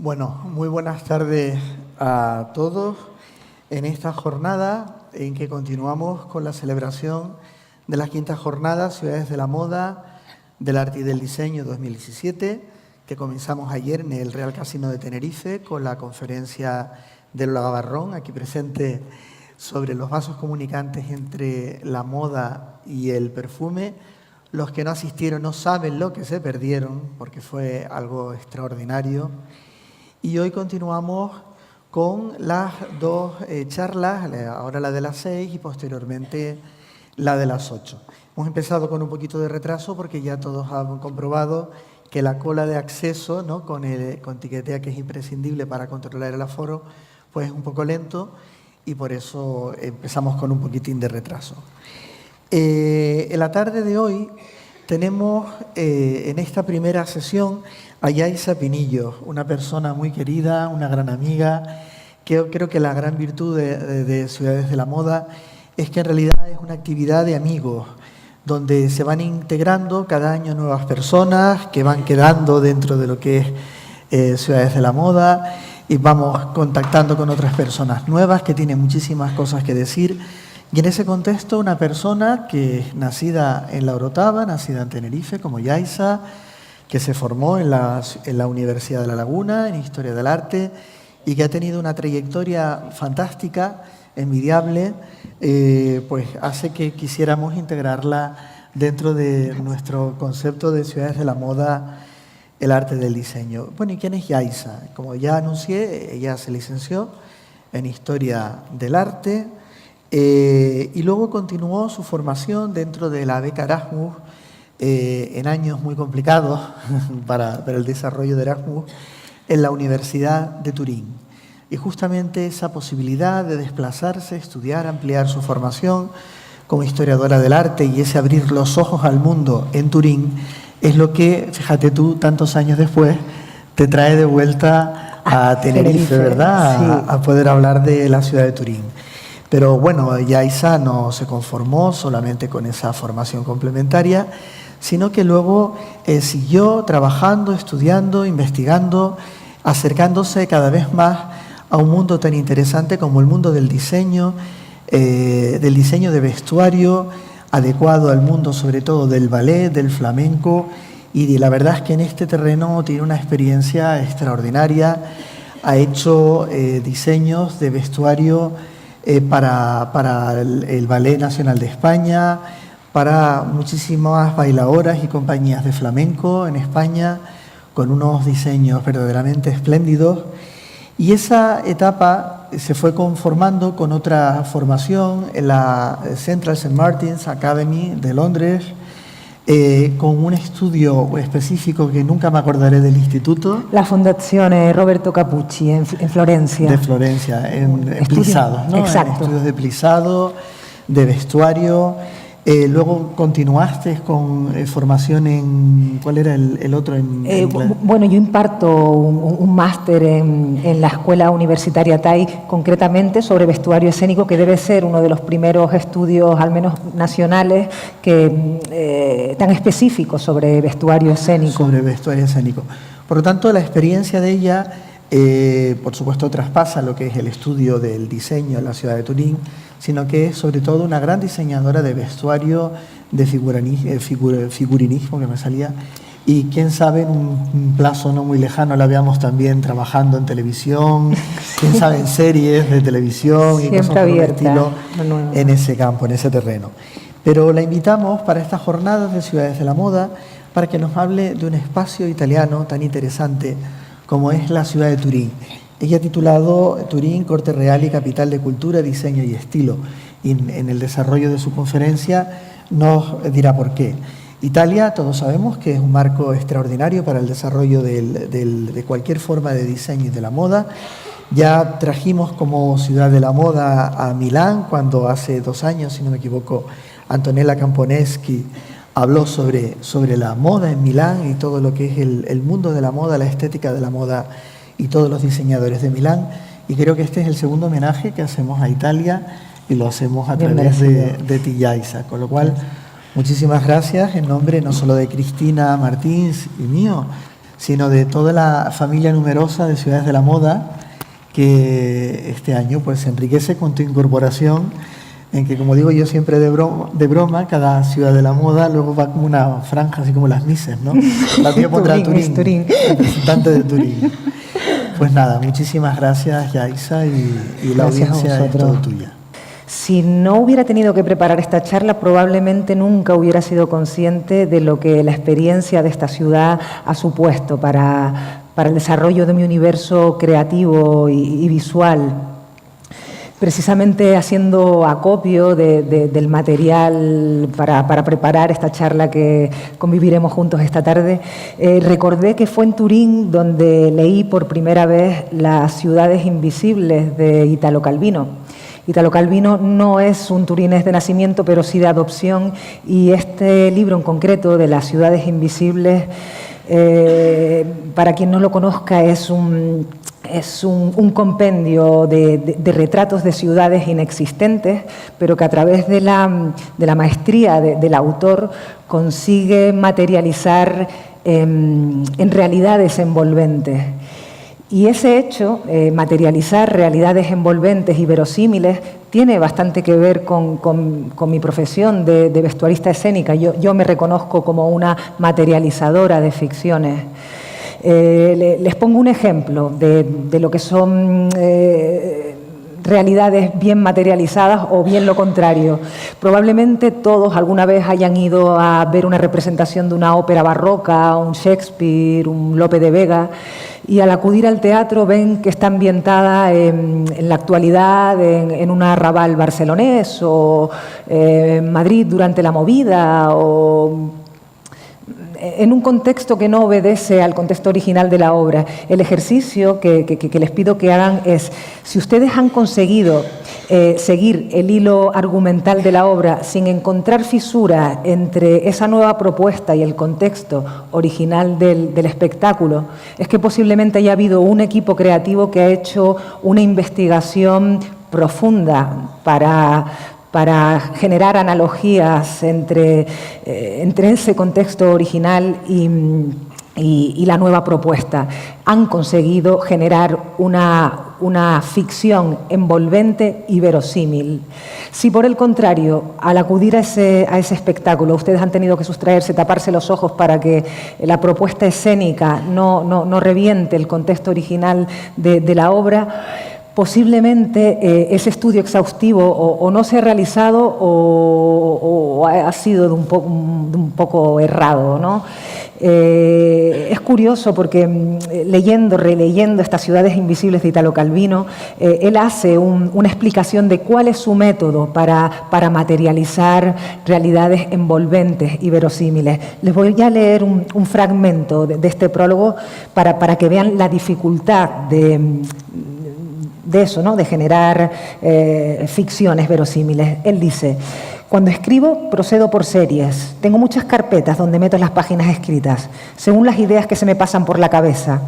Bueno, muy buenas tardes a todos en esta jornada en que continuamos con la celebración de las quintas jornadas Ciudades de la Moda, del Arte y del Diseño 2017, que comenzamos ayer en el Real Casino de Tenerife con la conferencia de Lola Gabarrón, aquí presente, sobre los vasos comunicantes entre la moda y el perfume. Los que no asistieron no saben lo que se perdieron, porque fue algo extraordinario. Y hoy continuamos con las dos charlas, ahora la de las 6 y posteriormente la de las 8. Hemos empezado con un poquito de retraso porque ya todos han comprobado que la cola de acceso, ¿no?, con Tiquetea, que es imprescindible para controlar el aforo, pues es un poco lento y por eso empezamos con un poquitín de retraso. En la tarde de hoy tenemos en esta primera sesión a Yaisa Pinillo, una persona muy querida, una gran amiga, que yo creo que la gran virtud de Ciudades de la Moda es que en realidad es una actividad de amigos, donde se van integrando cada año nuevas personas que van quedando dentro de lo que es Ciudades de la Moda y vamos contactando con otras personas nuevas que tienen muchísimas cosas que decir. Y en ese contexto, una persona que es nacida en La Orotava, nacida en Tenerife, como Yaisa, que se formó en la Universidad de La Laguna, en Historia del Arte, y que ha tenido una trayectoria fantástica, envidiable, pues hace que quisiéramos integrarla dentro de nuestro concepto de Ciudades de la Moda, el arte del diseño. Bueno, ¿y quién es Yaisa? Como ya anuncié, ella se licenció en Historia del Arte, y luego continuó su formación dentro de la beca Erasmus en años muy complicados para el desarrollo de Erasmus en la Universidad de Turín. Y justamente esa posibilidad de desplazarse, estudiar, ampliar su formación como historiadora del arte y ese abrir los ojos al mundo en Turín es lo que, fíjate tú, tantos años después, te trae de vuelta a Tenerife, ¿verdad? Sí. A poder hablar de la ciudad de Turín. Pero bueno, Yaisa no se conformó solamente con esa formación complementaria, sino que luego siguió trabajando, estudiando, investigando, acercándose cada vez más a un mundo tan interesante como el mundo del diseño de vestuario, adecuado al mundo sobre todo del ballet, del flamenco, y la verdad es que en este terreno tiene una experiencia extraordinaria. Ha hecho diseños de vestuario para el Ballet Nacional de España, para muchísimas bailadoras y compañías de flamenco en España, con unos diseños verdaderamente espléndidos. Y esa etapa se fue conformando con otra formación en la Central St. Martin's Academy de Londres, con un estudio específico que nunca me acordaré del instituto. La Fondazione Roberto Capucci en Florencia. De Florencia, en plisado, ¿no? Exacto. En estudios de plisado, de vestuario. Luego continuaste con formación en... ¿Cuál era el otro? Bueno, yo imparto un máster en la Escuela Universitaria TAI, concretamente sobre vestuario escénico, que debe ser uno de los primeros estudios, al menos nacionales, tan específicos sobre vestuario escénico. Sobre vestuario escénico. Por lo tanto, la experiencia de ella, por supuesto, traspasa lo que es el estudio del diseño en la ciudad de Turín, sino que es sobre todo una gran diseñadora de vestuario, de figurinismo, que me salía, y quién sabe en un plazo no muy lejano la veamos también trabajando en televisión, quién sabe en series de televisión y cosas por el estilo en ese campo, en ese terreno. Pero la invitamos para estas jornadas de Ciudades de la Moda para que nos hable de un espacio italiano tan interesante como es la ciudad de Turín. Ella ha titulado Turín, Corte Real y Capital de Cultura, Diseño y Estilo. Y en el desarrollo de su conferencia nos dirá por qué. Italia, todos sabemos que es un marco extraordinario para el desarrollo de cualquier forma de diseño y de la moda. Ya trajimos como ciudad de la moda a Milán, cuando hace 2 años, si no me equivoco, Antonella Camponeschi habló sobre la moda en Milán y todo lo que es el mundo de la moda, la estética de la moda y todos los diseñadores de Milán. Y creo que este es el segundo homenaje que hacemos a Italia y lo hacemos a través de ti, Yaisa. Con lo cual, muchísimas gracias en nombre no solo de Cristina Martins y mío, sino de toda la familia numerosa de Ciudades de la Moda, que este año pues se enriquece con tu incorporación, en que, como digo yo siempre de broma, cada Ciudad de la Moda luego va como una franja, así como las Misses, ¿no? La tía pondrá Turín, representante de Turín. Pues nada, muchísimas gracias, Yaisa, y la audiencia es todo tuya. Si no hubiera tenido que preparar esta charla, probablemente nunca hubiera sido consciente de lo que la experiencia de esta ciudad ha supuesto para el desarrollo de mi universo creativo y visual. Precisamente haciendo acopio del material para preparar esta charla que conviviremos juntos esta tarde, recordé que fue en Turín donde leí por primera vez Las ciudades invisibles de Italo Calvino. Italo Calvino no es un turinés de nacimiento, pero sí de adopción, y este libro en concreto, de Las ciudades invisibles, para quien no lo conozca, es un compendio de retratos de ciudades inexistentes, pero que a través de la maestría del autor consigue materializar en realidades envolventes. Y ese hecho, materializar realidades envolventes y verosímiles, tiene bastante que ver con mi profesión de vestuarista escénica. Yo me reconozco como una materializadora de ficciones. Les pongo un ejemplo de lo que son realidades bien materializadas o bien lo contrario. Probablemente todos alguna vez hayan ido a ver una representación de una ópera barroca, un Shakespeare, un Lope de Vega, y al acudir al teatro ven que está ambientada en la actualidad en un arrabal barcelonés o Madrid durante la movida o en un contexto que no obedece al contexto original de la obra. El ejercicio que les pido que hagan es, si ustedes han conseguido seguir el hilo argumental de la obra sin encontrar fisura entre esa nueva propuesta y el contexto original del espectáculo, es que posiblemente haya habido un equipo creativo que ha hecho una investigación profunda para generar analogías entre ese contexto original y la nueva propuesta. Han conseguido generar una ficción envolvente y verosímil. Si por el contrario, al acudir a ese espectáculo, ustedes han tenido que sustraerse, taparse los ojos para que la propuesta escénica no reviente el contexto original de la obra, posiblemente ese estudio exhaustivo o no se ha realizado o ha sido de un poco errado, ¿no? Es curioso porque releyendo estas ciudades invisibles de Italo Calvino, él hace una explicación de cuál es su método para materializar realidades envolventes y verosímiles. Les voy a leer un fragmento de este prólogo para que vean la dificultad de eso, ¿no? De generar ficciones verosímiles. Él dice: cuando escribo, procedo por series. Tengo muchas carpetas donde meto las páginas escritas, según las ideas que se me pasan por la cabeza,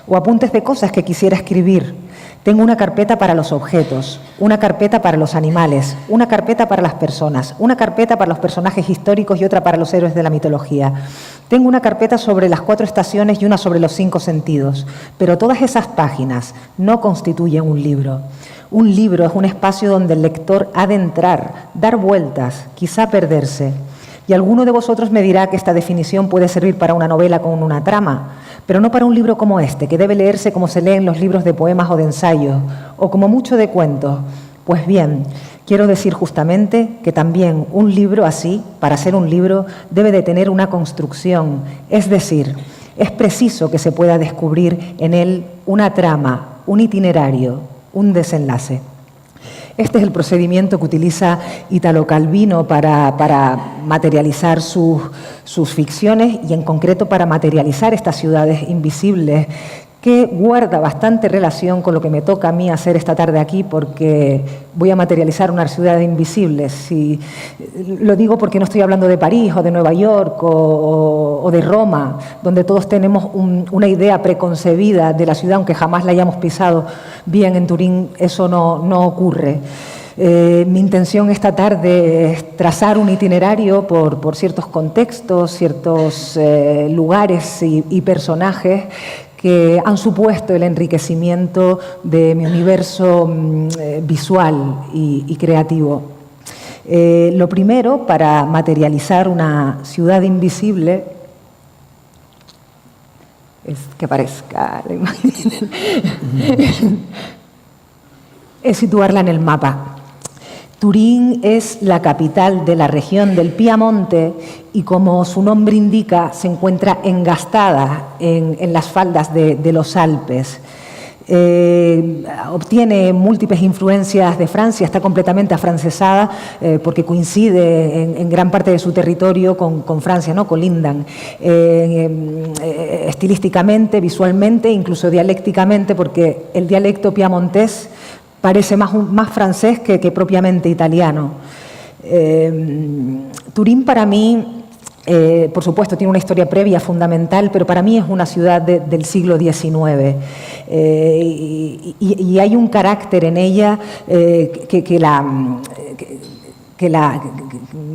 o apuntes de cosas que quisiera escribir. Tengo una carpeta para los objetos, una carpeta para los animales, una carpeta para las personas, una carpeta para los personajes históricos y otra para los héroes de la mitología. Tengo una carpeta sobre las 4 estaciones y una sobre los 5 sentidos, pero todas esas páginas no constituyen un libro. Un libro es un espacio donde el lector ha de entrar, dar vueltas, quizá perderse. Y alguno de vosotros me dirá que esta definición puede servir para una novela con una trama, pero no para un libro como este, que debe leerse como se leen los libros de poemas o de ensayos, o como mucho de cuentos. Pues bien, quiero decir justamente que también un libro así, para ser un libro, debe de tener una construcción, es decir, es preciso que se pueda descubrir en él una trama, un itinerario, un desenlace. Este es el procedimiento que utiliza Italo Calvino para materializar sus ficciones y en concreto para materializar estas ciudades invisibles, que guarda bastante relación con lo que me toca a mí hacer esta tarde aquí, porque voy a materializar una ciudad invisible. Lo digo porque no estoy hablando de París o de Nueva York o de Roma, donde todos tenemos una idea preconcebida de la ciudad, aunque jamás la hayamos pisado. Bien, en Turín eso no ocurre. Mi intención esta tarde es trazar un itinerario por ciertos contextos, ciertos lugares y personajes que han supuesto el enriquecimiento de mi universo visual y creativo. Lo primero, para materializar una ciudad invisible, es que aparezca la imagen, es situarla en el mapa. Turín es la capital de la región del Piamonte y, como su nombre indica, se encuentra engastada en las faldas de los Alpes. Obtiene múltiples influencias de Francia, está completamente afrancesada porque coincide en gran parte de su territorio con Francia, ¿no? Colindan estilísticamente, visualmente, incluso dialécticamente, porque el dialecto piamontés parece más francés que propiamente italiano. Turín, para mí, por supuesto, tiene una historia previa fundamental, pero para mí es una ciudad del siglo XIX. Y hay un carácter en ella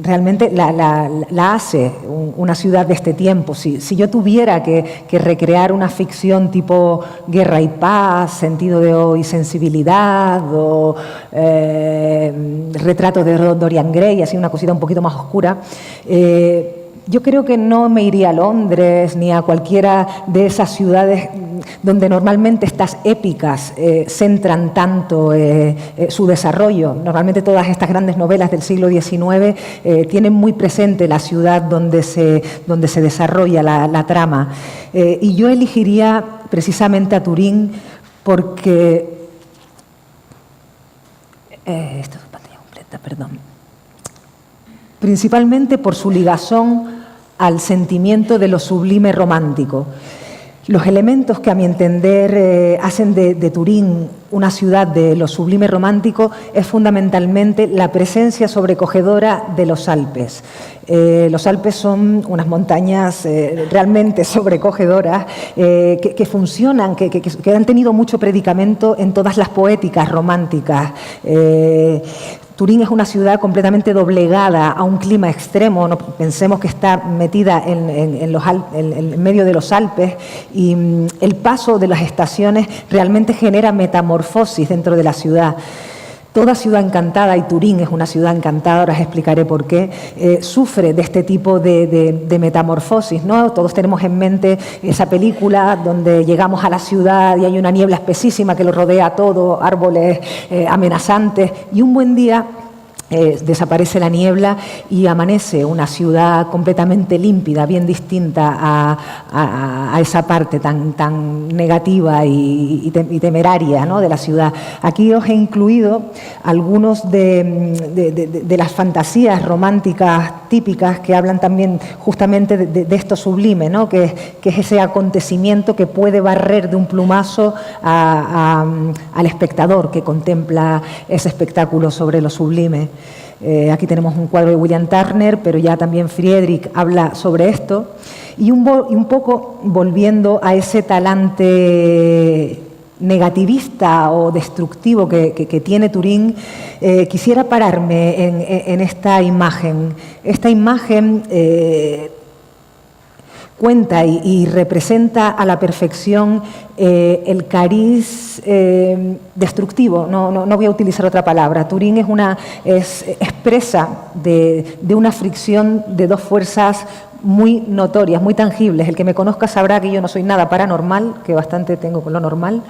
realmente la hace una ciudad de este tiempo. Si yo tuviera que recrear una ficción tipo Guerra y Paz, Sentido de Hoy, Sensibilidad, o Retrato de Dorian Gray, así una cosita un poquito más oscura, yo creo que no me iría a Londres ni a cualquiera de esas ciudades donde normalmente estas épicas centran tanto su desarrollo. Normalmente todas estas grandes novelas del siglo XIX tienen muy presente la ciudad donde se desarrolla la trama. Y yo elegiría precisamente a Turín porque... esto es pantalla completa, perdón. Principalmente por su ligazón al sentimiento de lo sublime romántico. Los elementos que, a mi entender, hacen de Turín una ciudad de lo sublime romántico es fundamentalmente la presencia sobrecogedora de los Alpes. Los Alpes son unas montañas realmente sobrecogedoras que funcionan, que han tenido mucho predicamento en todas las poéticas románticas. Turín es una ciudad completamente doblegada a un clima extremo. No pensemos que está metida en medio de los Alpes, y el paso de las estaciones realmente genera metamorfosis dentro de la ciudad. Toda ciudad encantada, y Turín es una ciudad encantada, ahora os explicaré por qué, sufre de este tipo de metamorfosis, ¿no? Todos tenemos en mente esa película donde llegamos a la ciudad y hay una niebla espesísima que lo rodea todo, árboles amenazantes, y un buen día desaparece la niebla y amanece una ciudad completamente límpida, bien distinta a esa parte tan negativa y temeraria, ¿no?, de la ciudad. Aquí os he incluido algunos de las fantasías románticas típicas que hablan también justamente de esto sublime, ¿no?, que es ese acontecimiento que puede barrer de un plumazo al espectador que contempla ese espectáculo sobre lo sublime. Aquí tenemos un cuadro de William Turner, pero ya también Friedrich habla sobre esto. Y un poco volviendo a ese talante negativista o destructivo que tiene Turín, quisiera pararme en esta imagen. Esta imagen cuenta y representa a la perfección el cariz destructivo, no voy a utilizar otra palabra. Turín es expresa de una fricción de dos fuerzas muy notorias, muy tangibles. El que me conozca sabrá que yo no soy nada paranormal, que bastante tengo con lo normal.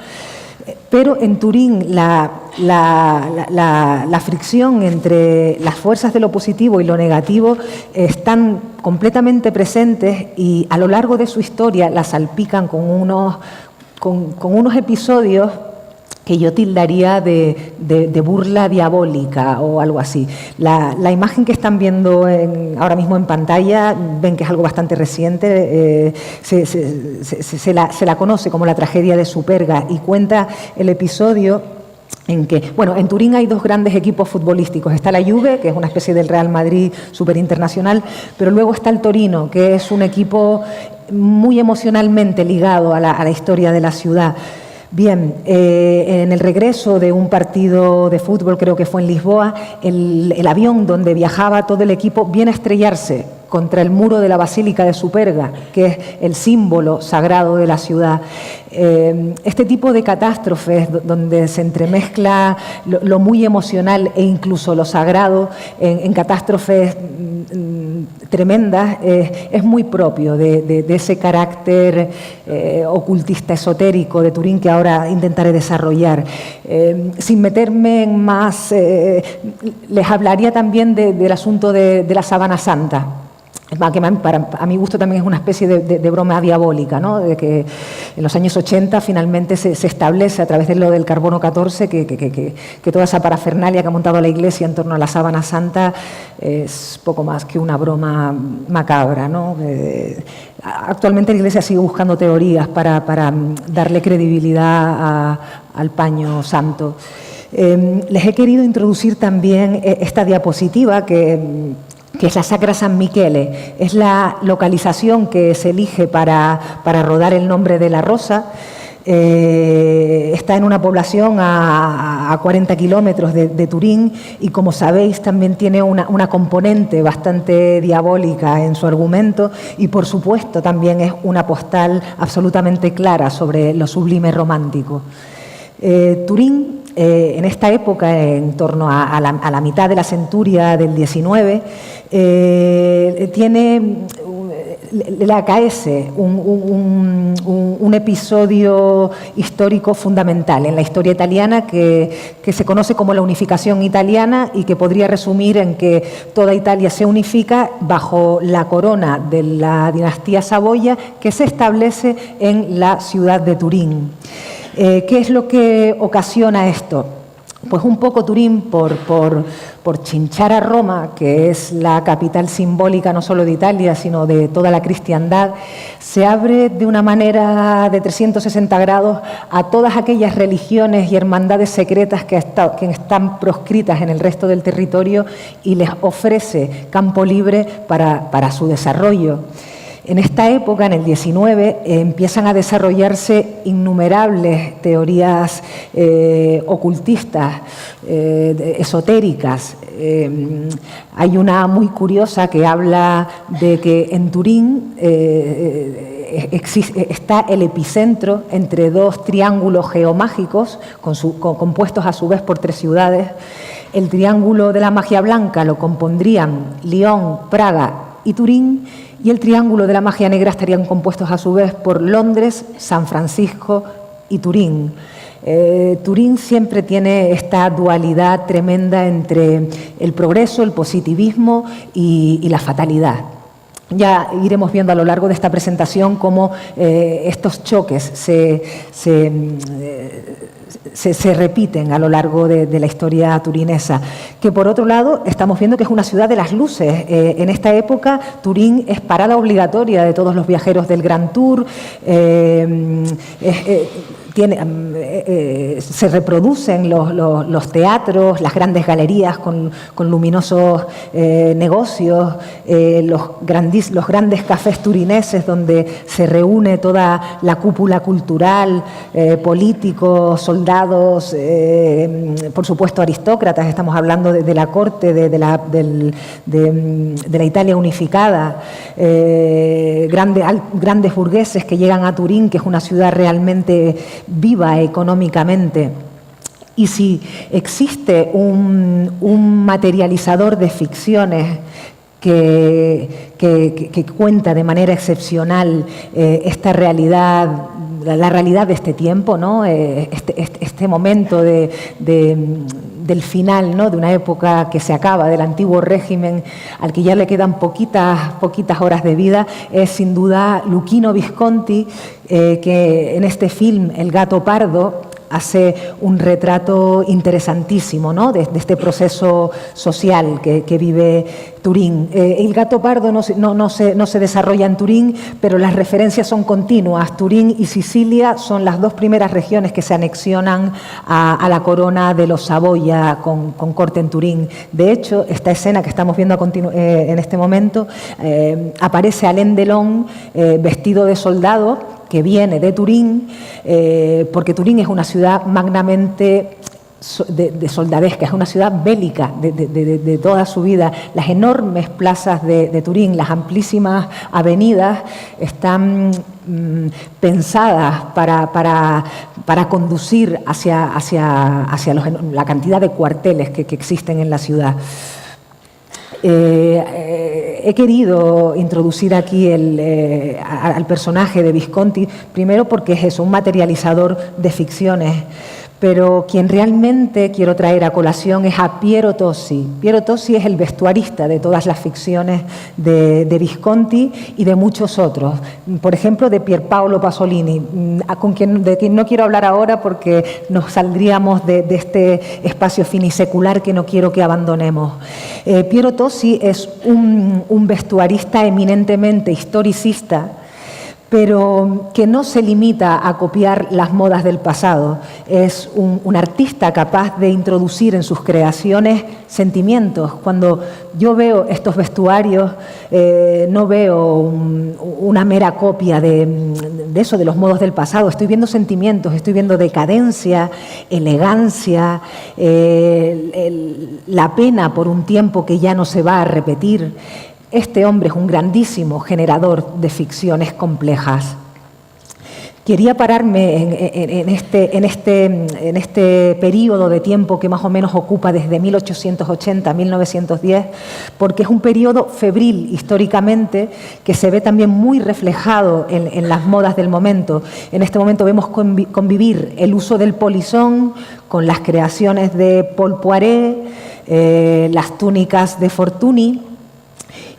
Pero en Turín la fricción entre las fuerzas de lo positivo y lo negativo están completamente presentes, y a lo largo de su historia la salpican con unos episodios que yo tildaría de burla diabólica o algo así. La imagen que están viendo ahora mismo en pantalla, ven que es algo bastante reciente, se la conoce como la tragedia de Superga, y cuenta el episodio en que, bueno, en Turín hay dos grandes equipos futbolísticos. Está la Juve, que es una especie del Real Madrid superinternacional, pero luego está el Torino, que es un equipo muy emocionalmente ligado a la historia de la ciudad. Bien, en el regreso de un partido de fútbol, creo que fue en Lisboa, el avión donde viajaba todo el equipo viene a estrellarse contra el muro de la Basílica de Superga, que es el símbolo sagrado de la ciudad. Este tipo de catástrofes donde se entremezcla lo muy emocional e incluso lo sagrado en catástrofes tremendas es muy propio de ese carácter ocultista esotérico de Turín que ahora intentaré desarrollar. Sin meterme en más, les hablaría también del asunto de la Sábana Santa. Que a mi gusto también es una especie de broma diabólica, ¿no? De que en los años 80 finalmente se establece a través de lo del carbono 14 que toda esa parafernalia que ha montado la Iglesia en torno a la Sábana Santa es poco más que una broma macabra, ¿no? Actualmente la Iglesia sigue buscando teorías para darle credibilidad al paño santo. Les he querido introducir también esta diapositiva que es la Sacra San Michele. Es la localización que se elige para rodar El nombre de la rosa. Está en una población a 40 kilómetros de Turín y, como sabéis, también tiene una componente bastante diabólica en su argumento y, por supuesto, también es una postal absolutamente clara sobre lo sublime romántico. Turín, en esta época, en torno a la mitad de la centuria del XIX, le acaece un episodio histórico fundamental en la historia italiana que se conoce como la unificación italiana y que podría resumir en que toda Italia se unifica bajo la corona de la dinastía Saboya, que se establece en la ciudad de Turín. ¿Qué es lo que ocasiona esto? Pues un poco Turín por chinchar a Roma, que es la capital simbólica no solo de Italia, sino de toda la cristiandad, se abre de una manera de 360 grados a todas aquellas religiones y hermandades secretas que están proscritas en el resto del territorio y les ofrece campo libre para su desarrollo. En esta época, en el XIX, empiezan a desarrollarse innumerables teorías ocultistas, esotéricas. Hay una muy curiosa que habla de que en Turín está el epicentro entre dos triángulos geomágicos compuestos a su vez por tres ciudades. El triángulo de la magia blanca lo compondrían Lyon, Praga y Turín, y el triángulo de la magia negra estarían compuestos a su vez por Londres, San Francisco y Turín. Turín siempre tiene esta dualidad tremenda entre el progreso, el positivismo y la fatalidad. Ya iremos viendo a lo largo de esta presentación cómo estos choques se repiten a lo largo de la historia turinesa, que por otro lado estamos viendo que es una ciudad de las luces. En esta época Turín es parada obligatoria de todos los viajeros del Grand Tour, se reproducen los teatros, las grandes galerías con luminosos negocios, los grandes cafés turineses donde se reúne toda la cúpula cultural, políticos, soldados, por supuesto aristócratas. Estamos hablando de la corte de la Italia unificada, grandes burgueses que llegan a Turín, que es una ciudad realmente viva económicamente. Y si existe un materializador de ficciones que cuenta de manera excepcional esta realidad, la realidad de este tiempo, ¿no? Este momento del final, ¿no? De una época que se acaba, del antiguo régimen al que ya le quedan poquitas horas de vida, es sin duda Luchino Visconti, que en este film El gato pardo hace un retrato interesantísimo, ¿no? de este proceso social que vive Turín. El gato pardo no se desarrolla en Turín, pero las referencias son continuas. Turín y Sicilia son las dos primeras regiones que se anexionan a la corona de los Saboya con corte en Turín. De hecho, esta escena que estamos viendo en este momento, aparece Alain Delon vestido de soldado que viene de Turín, porque Turín es una ciudad magnamente de soldadesca, es una ciudad bélica de toda su vida. Las enormes plazas de Turín, las amplísimas avenidas están pensadas para conducir hacia la cantidad de cuarteles que existen en la ciudad. He querido introducir aquí al personaje de Visconti, primero porque es eso, un materializador de ficciones, pero quien realmente quiero traer a colación es a Piero Tosi. Piero Tosi es el vestuarista de todas las ficciones de Visconti y de muchos otros. Por ejemplo, de Pierpaolo Pasolini, de quien no quiero hablar ahora porque nos saldríamos de este espacio finisecular que no quiero que abandonemos. Piero Tosi es un vestuarista eminentemente historicista, pero que no se limita a copiar las modas del pasado. Es un artista capaz de introducir en sus creaciones sentimientos. Cuando yo veo estos vestuarios, no veo una mera copia de eso, de los modos del pasado. Estoy viendo sentimientos, estoy viendo decadencia, elegancia, la pena por un tiempo que ya no se va a repetir. Este hombre es un grandísimo generador de ficciones complejas. Quería pararme en este periodo de tiempo que más o menos ocupa desde 1880 a 1910, porque es un periodo febril históricamente que se ve también muy reflejado en las modas del momento. En este momento vemos convivir el uso del polisón con las creaciones de Paul Poiret, las túnicas de Fortuny.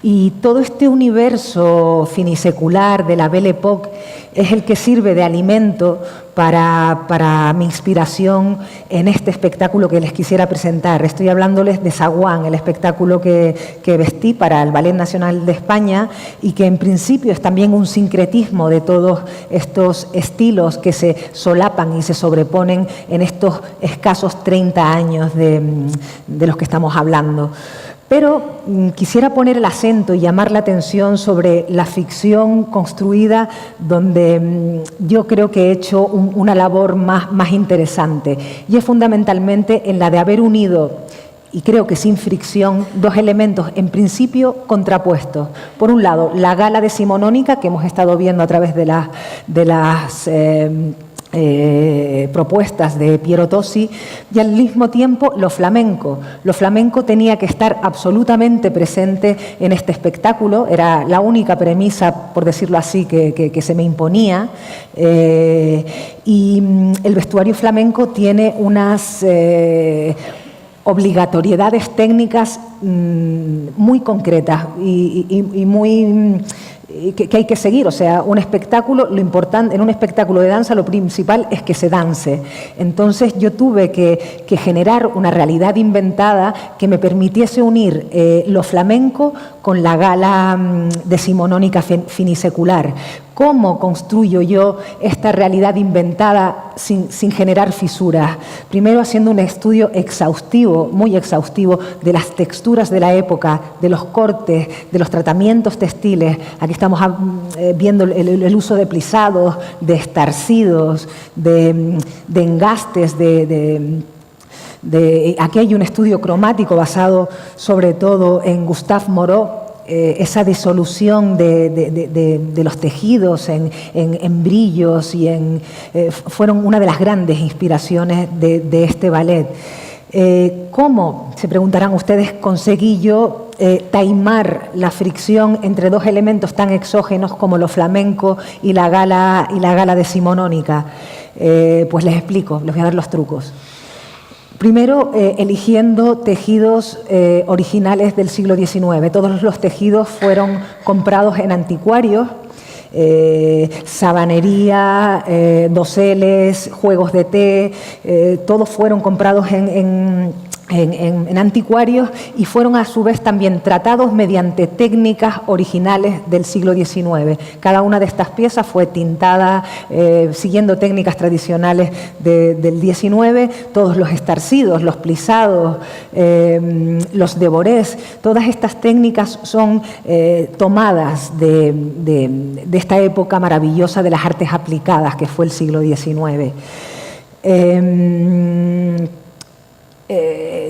Y todo este universo finisecular de la Belle Époque es el que sirve de alimento para mi inspiración en este espectáculo que les quisiera presentar. Estoy hablándoles de Zaguán, el espectáculo que vestí para el Ballet Nacional de España y que en principio es también un sincretismo de todos estos estilos que se solapan y se sobreponen en estos escasos 30 años de los que estamos hablando. Pero quisiera poner el acento y llamar la atención sobre la ficción construida, donde yo creo que he hecho una labor más interesante, y es fundamentalmente en la de haber unido, y creo que sin fricción, dos elementos en principio contrapuestos. Por un lado, la gala decimonónica que hemos estado viendo a través de las propuestas de Piero Tosi, y al mismo tiempo lo flamenco. Lo flamenco tenía que estar absolutamente presente en este espectáculo, era la única premisa, por decirlo así, que se me imponía, y el vestuario flamenco tiene unas obligatoriedades técnicas muy concretas y muy que hay que seguir. O sea, un espectáculo, lo importante en un espectáculo de danza, lo principal es que se dance. Entonces yo tuve que generar una realidad inventada que me permitiese unir lo flamenco con la gala decimonónica finisecular. ¿Cómo construyo yo esta realidad inventada sin generar fisuras? Primero haciendo un estudio exhaustivo, muy exhaustivo, de las texturas de la época, de los cortes, de los tratamientos textiles. Aquí estamos viendo el uso de plisados, de estarcidos, de engastes, aquí hay un estudio cromático basado sobre todo en Gustave Moreau, esa disolución de los tejidos en brillos y fueron una de las grandes inspiraciones de este ballet. ¿Cómo, se preguntarán ustedes, conseguí yo taimar la fricción entre dos elementos tan exógenos como lo flamenco y la gala decimonónica? Pues les explico, les voy a dar los trucos. Primero, eligiendo tejidos originales del siglo XIX. Todos los tejidos fueron comprados en anticuarios, sabanería, doseles, juegos de té, todos fueron comprados en en anticuarios y fueron a su vez también tratados mediante técnicas originales del siglo XIX. Cada una de estas piezas fue tintada siguiendo técnicas tradicionales del XIX, todos los estarcidos, los plisados, los deborés, todas estas técnicas son tomadas de esta época maravillosa de las artes aplicadas que fue el siglo XIX.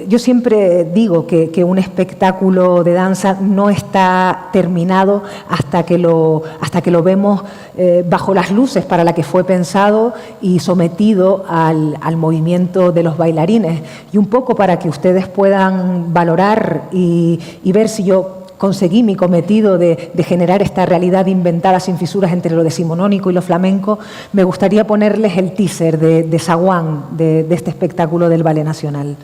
Yo siempre digo que un espectáculo de danza no está terminado hasta que lo vemos bajo las luces para la que fue pensado y sometido al movimiento de los bailarines. Y un poco para que ustedes puedan valorar y ver si yo conseguí mi cometido de generar esta realidad inventada sin fisuras entre lo decimonónico y lo flamenco, me gustaría ponerles el teaser de Zaguán, de este espectáculo del Ballet Nacional.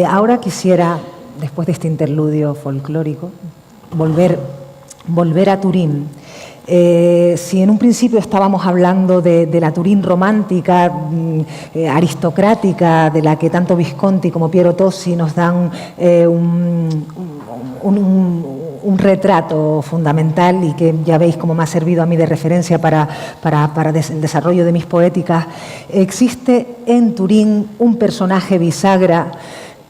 Ahora quisiera, después de este interludio folclórico, volver a Turín. Si en un principio estábamos hablando de la Turín romántica, aristocrática, de la que tanto Visconti como Piero Tossi nos dan un retrato fundamental y que ya veis cómo me ha servido a mí de referencia para el desarrollo de mis poéticas. Existe en Turín un personaje bisagra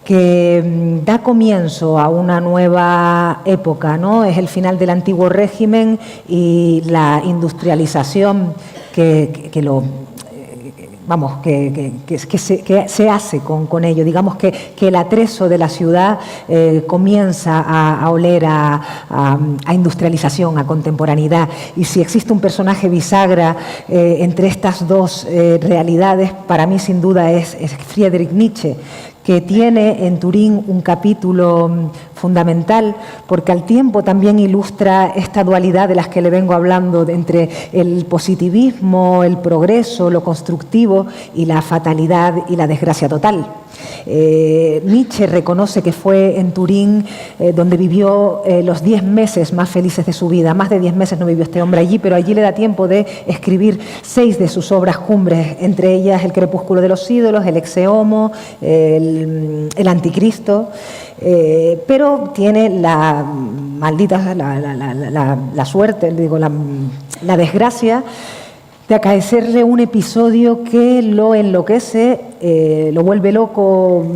que da comienzo a una nueva época, ¿no? Es el final del antiguo régimen y la industrialización que se hace con ello. Digamos que el atrezo de la ciudad comienza a oler a industrialización, a contemporaneidad. Y si existe un personaje bisagra entre estas dos realidades, para mí sin duda es Friedrich Nietzsche, que tiene en Turín un capítulo fundamental, porque al tiempo también ilustra esta dualidad de las que le vengo hablando, entre el positivismo, el progreso, lo constructivo y la fatalidad y la desgracia total. Nietzsche reconoce que fue en Turín donde vivió los 10 meses más felices de su vida. Más de 10 meses no vivió este hombre allí, pero allí le da tiempo de escribir 6 de sus obras cumbres, entre ellas El crepúsculo de los ídolos, El exe homo, El anticristo, pero tiene la maldita, la suerte, digo, la desgracia de acaecerle un episodio que lo enloquece, lo vuelve loco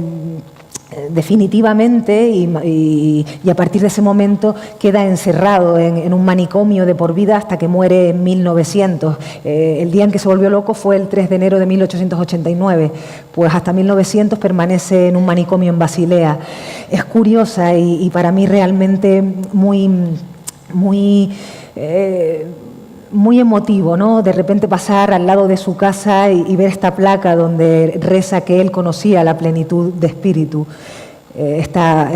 definitivamente y a partir de ese momento queda encerrado en un manicomio de por vida hasta que muere en 1900. El día en que se volvió loco fue el 3 de enero de 1889, pues hasta 1900 permanece en un manicomio en Basilea. Es curiosa y para mí realmente muy emotivo, ¿no? De repente pasar al lado de su casa y ver esta placa donde reza que él conocía la plenitud de espíritu. Esta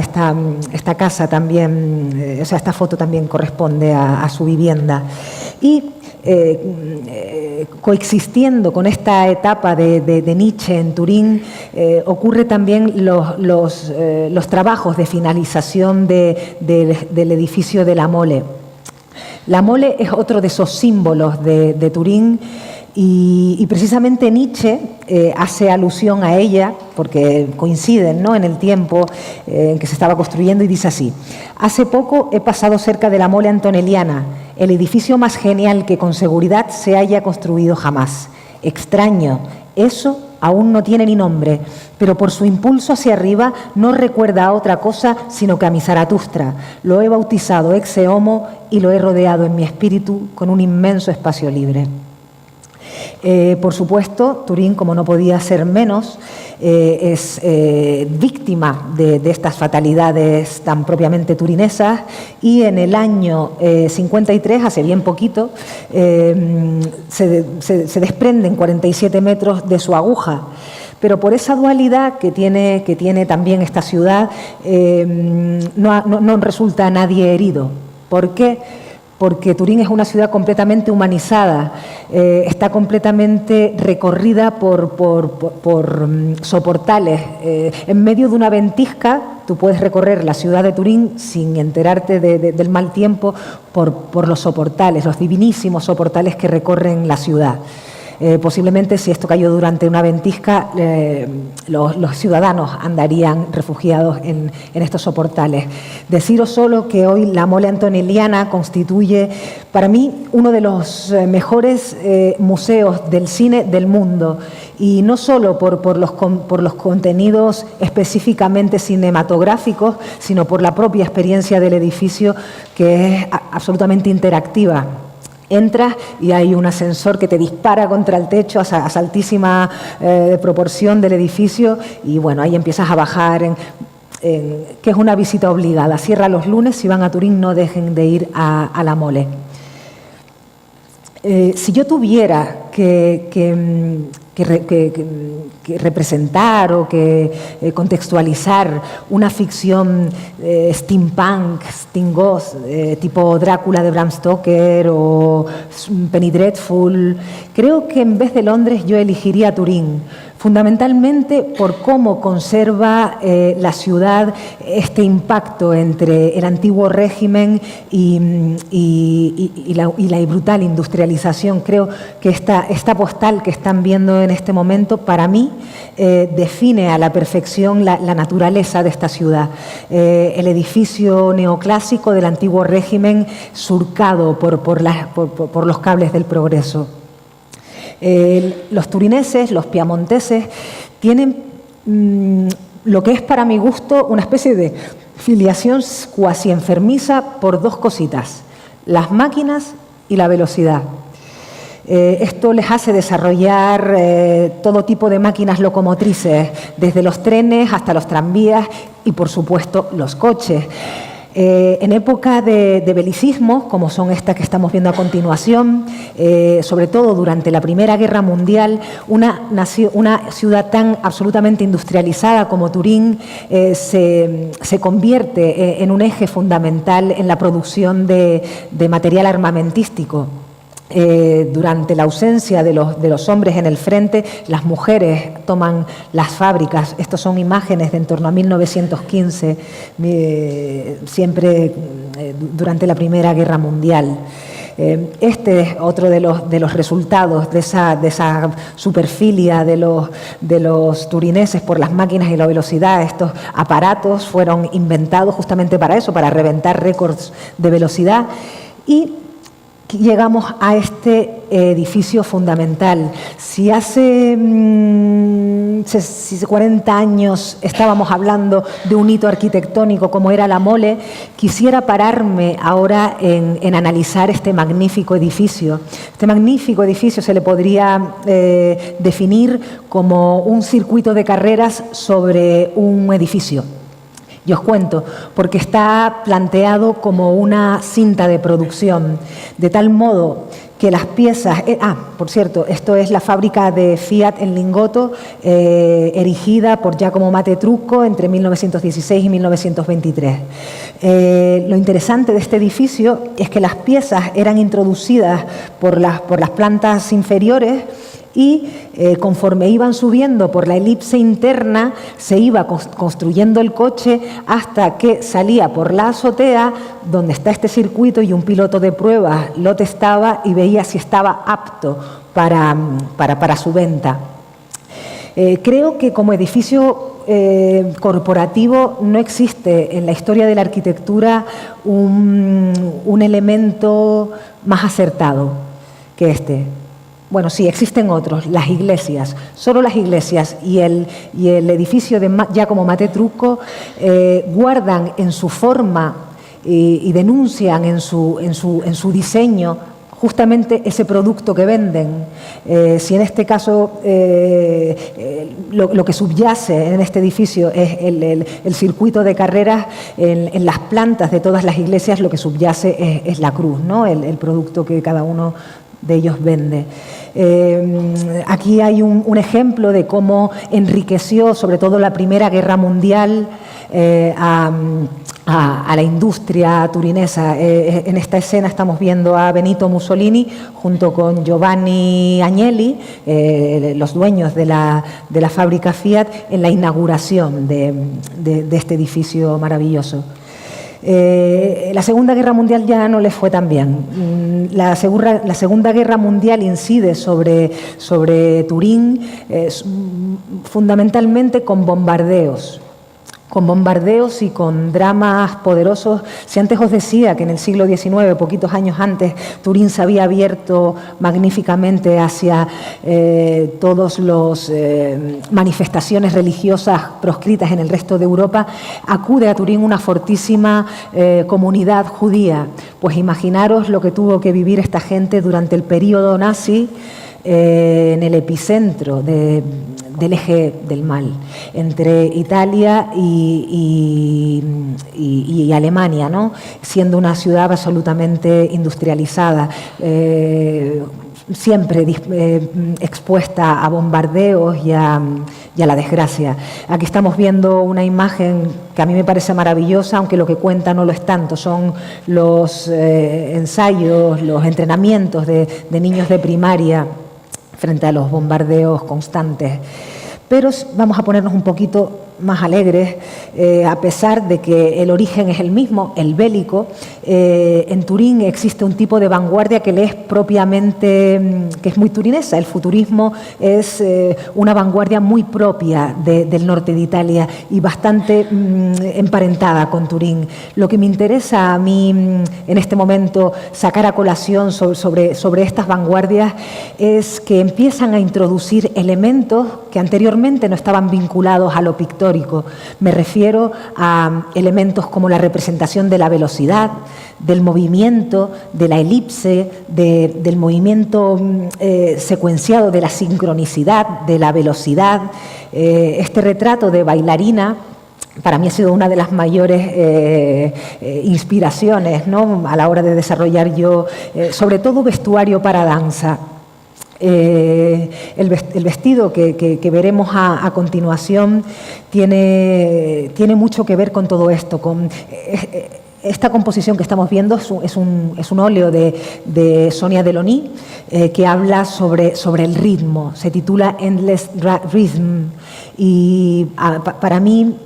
casa también, o sea, esta foto también corresponde a su vivienda. Y coexistiendo con esta etapa de Nietzsche en Turín, ocurre también los trabajos de finalización del edificio de la Mole. La Mole es otro de esos símbolos de Turín y precisamente Nietzsche hace alusión a ella porque coinciden, ¿no?, en el tiempo en que se estaba construyendo, y dice así: hace poco he pasado cerca de la Mole Antonelliana, el edificio más genial que con seguridad se haya construido jamás. Extraño, eso aún no tiene ni nombre, pero por su impulso hacia arriba no recuerda a otra cosa sino que a mi Zaratustra. Lo he bautizado exe homo y lo he rodeado en mi espíritu con un inmenso espacio libre. Por supuesto, Turín, como no podía ser menos, es víctima de estas fatalidades tan propiamente turinesas, y en el año 53, hace bien poquito, se desprenden 47 metros de su aguja. Pero por esa dualidad que tiene también esta ciudad, no resulta nadie herido. ¿Por qué? Porque Turín es una ciudad completamente humanizada, está completamente recorrida por soportales. En medio de una ventisca tú puedes recorrer la ciudad de Turín sin enterarte del mal tiempo por los soportales, los divinísimos soportales que recorren la ciudad. Posiblemente si esto cayó durante una ventisca, los ciudadanos andarían refugiados en estos soportales. Deciros solo que hoy la Mole Antonelliana constituye para mí uno de los mejores museos del cine del mundo, y no solo por los contenidos específicamente cinematográficos, sino por la propia experiencia del edificio, que es absolutamente interactiva. Entras y hay un ascensor que te dispara contra el techo a altísima proporción del edificio, y bueno, ahí empiezas a bajar, que es una visita obligada. Cierra los lunes, si van a Turín no dejen de ir a la Mole. Si yo tuviera que representar o que contextualizar una ficción steampunk, stingos, tipo Drácula de Bram Stoker o Penny Dreadful, creo que en vez de Londres yo elegiría Turín. fundamentalmente por cómo conserva la ciudad este impacto entre el antiguo régimen y la brutal industrialización. Creo que esta postal que están viendo en este momento, para mí, define a la perfección la naturaleza de esta ciudad. El edificio neoclásico del antiguo régimen surcado por los cables del progreso. Los turineses, los piamonteses, tienen lo que es para mi gusto una especie de filiación cuasi enfermiza por dos cositas: las máquinas y la velocidad. Esto les hace desarrollar todo tipo de máquinas locomotrices, desde los trenes hasta los tranvías y, por supuesto, los coches. En época de belicismos, como son estas que estamos viendo a continuación, sobre todo durante la Primera Guerra Mundial, una ciudad tan absolutamente industrializada como Turín se convierte en un eje fundamental en la producción de material armamentístico. Durante la ausencia de los hombres en el frente, las mujeres toman las fábricas. Estas son imágenes de en torno a 1915, siempre durante la Primera Guerra Mundial. Este es otro de los resultados de esa superfilia de los turineses por las máquinas y la velocidad. Estos aparatos fueron inventados justamente para eso, para reventar récords de velocidad. Y llegamos a este edificio fundamental. Si hace 40 años estábamos hablando de un hito arquitectónico como era la Mole, quisiera pararme ahora en analizar este magnífico edificio. Este magnífico edificio se le podría definir como un circuito de carreras sobre un edificio. Y os cuento, porque está planteado como una cinta de producción, de tal modo que las piezas... por cierto, esto es la fábrica de Fiat en Lingotto, erigida por Giacomo Matteucco entre 1916 y 1923. Lo interesante de este edificio es que las piezas eran introducidas por las plantas inferiores y conforme iban subiendo por la elipse interna, se iba construyendo el coche hasta que salía por la azotea, donde está este circuito, y un piloto de pruebas lo testaba y veía si estaba apto para su venta. Creo que como edificio corporativo no existe en la historia de la arquitectura un elemento más acertado que este. Bueno, sí, existen otros, las iglesias. Solo las iglesias y el edificio de Giacomo Matteucco guardan en su forma y denuncian en su diseño justamente ese producto que venden. Si en este caso lo que subyace en este edificio es el circuito de carreras, en las plantas de todas las iglesias lo que subyace es la cruz, ¿no? El producto que cada uno de ellos vende. Aquí hay un ejemplo de cómo enriqueció sobre todo la Primera Guerra Mundial a la industria turinesa. En esta escena estamos viendo a Benito Mussolini junto con Giovanni Agnelli, los dueños de la fábrica Fiat, en la inauguración de este edificio maravilloso. La Segunda Guerra Mundial ya no les fue tan bien. La Segunda Guerra Mundial incide sobre Turín fundamentalmente con bombardeos y con dramas poderosos. Si antes os decía que en el siglo XIX, poquitos años antes, Turín se había abierto magníficamente hacia todas las manifestaciones religiosas proscritas en el resto de Europa, acude a Turín una fortísima comunidad judía. Pues imaginaros lo que tuvo que vivir esta gente durante el período nazi, en el epicentro del eje del mal, entre Italia y Alemania, ¿no? Siendo una ciudad absolutamente industrializada, siempre expuesta a bombardeos y a la desgracia. Aquí estamos viendo una imagen que a mí me parece maravillosa, aunque lo que cuenta no lo es tanto. Son los ensayos, los entrenamientos de niños de primaria frente a los bombardeos constantes. pero vamos a ponernos un poquito más alegres, a pesar de que el origen es el mismo, el bélico. En Turín existe un tipo de vanguardia que le es propiamente, que es muy turinesa. El futurismo es una vanguardia muy propia del norte de Italia y bastante emparentada con Turín. Lo que me interesa a mí en este momento sacar a colación sobre estas vanguardias es que empiezan a introducir elementos que anteriormente no estaban vinculados a lo pictórico. Me refiero a elementos como la representación de la velocidad, del movimiento, de la elipse, del movimiento secuenciado, de la sincronicidad, de la velocidad. Este retrato de bailarina para mí ha sido una de las mayores inspiraciones, ¿no?, a la hora de desarrollar yo, sobre todo vestuario para danza. El vestido que veremos a continuación tiene mucho que ver con todo esto, con esta composición que estamos viendo. Es un óleo de Sonia Delaunay que habla sobre el ritmo, se titula Endless Rhythm, y para mí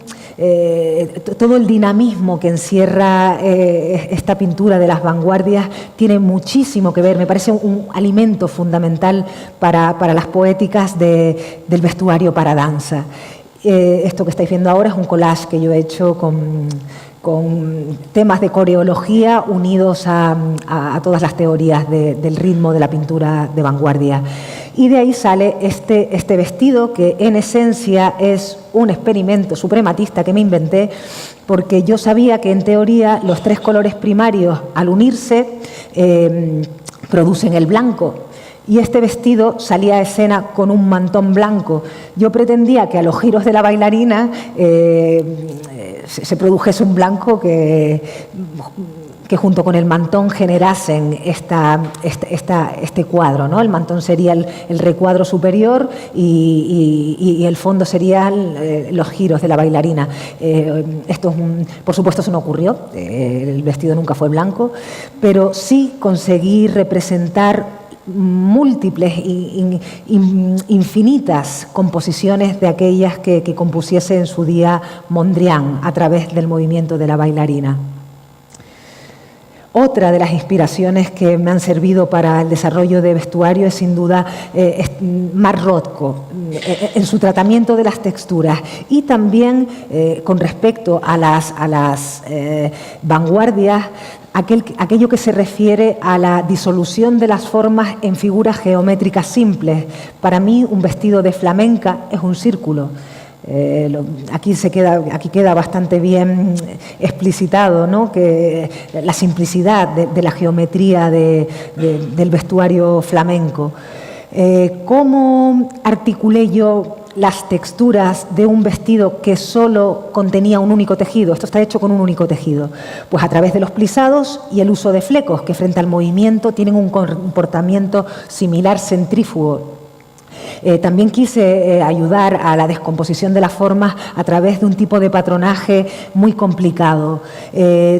todo el dinamismo que encierra esta pintura de las vanguardias tiene muchísimo que ver. Me parece un alimento fundamental para las poéticas del vestuario para danza. Esto que estáis viendo ahora es un collage que yo he hecho con temas de coreología unidos a todas las teorías del ritmo de la pintura de vanguardia. Y de ahí sale este vestido, que en esencia es un experimento suprematista que me inventé, porque yo sabía que en teoría los tres colores primarios al unirse producen el blanco. Y este vestido salía a escena con un mantón blanco. Yo pretendía que a los giros de la bailarina se produjese un blanco que junto con el mantón generasen este cuadro, ¿no? El mantón sería el recuadro superior y el fondo serían los giros de la bailarina. Esto por supuesto, eso no ocurrió. El vestido nunca fue blanco, pero sí conseguí representar múltiples, infinitas composiciones de aquellas que compusiese en su día Mondrian a través del movimiento de la bailarina. Otra de las inspiraciones que me han servido para el desarrollo de vestuario es sin duda Mark Rothko, en su tratamiento de las texturas, y también con respecto a las vanguardias, aquello que se refiere a la disolución de las formas en figuras geométricas simples. Para mí un vestido de flamenca es un círculo. Aquí queda bastante bien explicitado, ¿no?, que la simplicidad de la geometría del vestuario flamenco. ¿Cómo articulé yo las texturas de un vestido que solo contenía un único tejido? Esto está hecho con un único tejido. Pues a través de los plisados y el uso de flecos, que frente al movimiento tienen un comportamiento similar centrífugo. También quise ayudar a la descomposición de las formas a través de un tipo de patronaje muy complicado.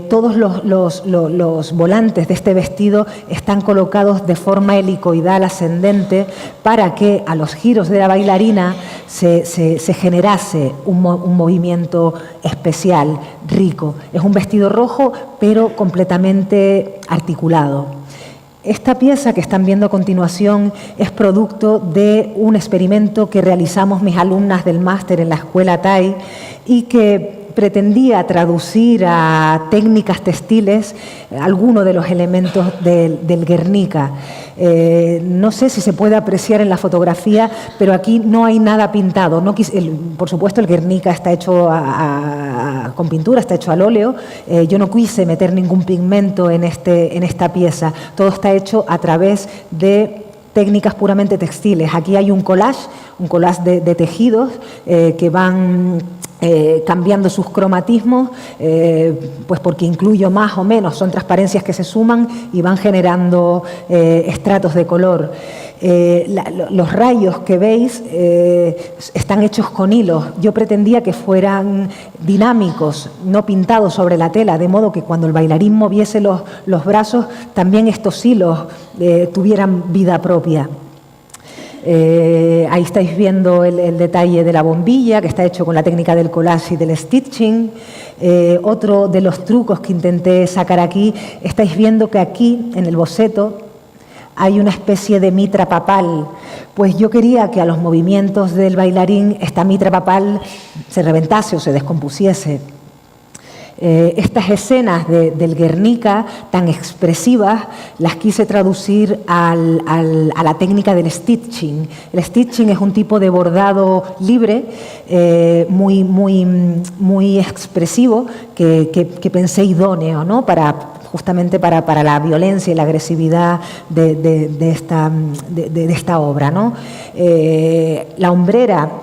Todos los volantes de este vestido están colocados de forma helicoidal ascendente para que a los giros de la bailarina se generase un movimiento especial, rico. Es un vestido rojo, pero completamente articulado. Esta pieza que están viendo a continuación es producto de un experimento que realizamos mis alumnas del máster en la Escuela TAI y que pretendía traducir a técnicas textiles algunos de los elementos del Guernica. No sé si se puede apreciar en la fotografía, pero aquí no hay nada pintado. Por supuesto, el Guernica está hecho con pintura, está hecho al óleo. Yo no quise meter ningún pigmento en esta pieza. Todo está hecho a través de técnicas puramente textiles. Aquí hay un collage de tejidos que van cambiando sus cromatismos, pues porque incluyo más o menos, son transparencias que se suman y van generando estratos de color. Los rayos que veis están hechos con hilos. Yo pretendía que fueran dinámicos, no pintados sobre la tela, de modo que cuando el bailarín moviese los brazos, también estos hilos tuvieran vida propia. Ahí estáis viendo el detalle de la bombilla, que está hecho con la técnica del collage y del stitching. Otro de los trucos que intenté sacar aquí, estáis viendo que aquí, en el boceto, hay una especie de mitra papal. Pues yo quería que a los movimientos del bailarín esta mitra papal se reventase o se descompusiese. Estas escenas del Guernica tan expresivas las quise traducir a la técnica del stitching. El stitching es un tipo de bordado libre, muy expresivo, que pensé idóneo, ¿no? Justamente para la violencia y la agresividad de esta obra, ¿no? La hombrera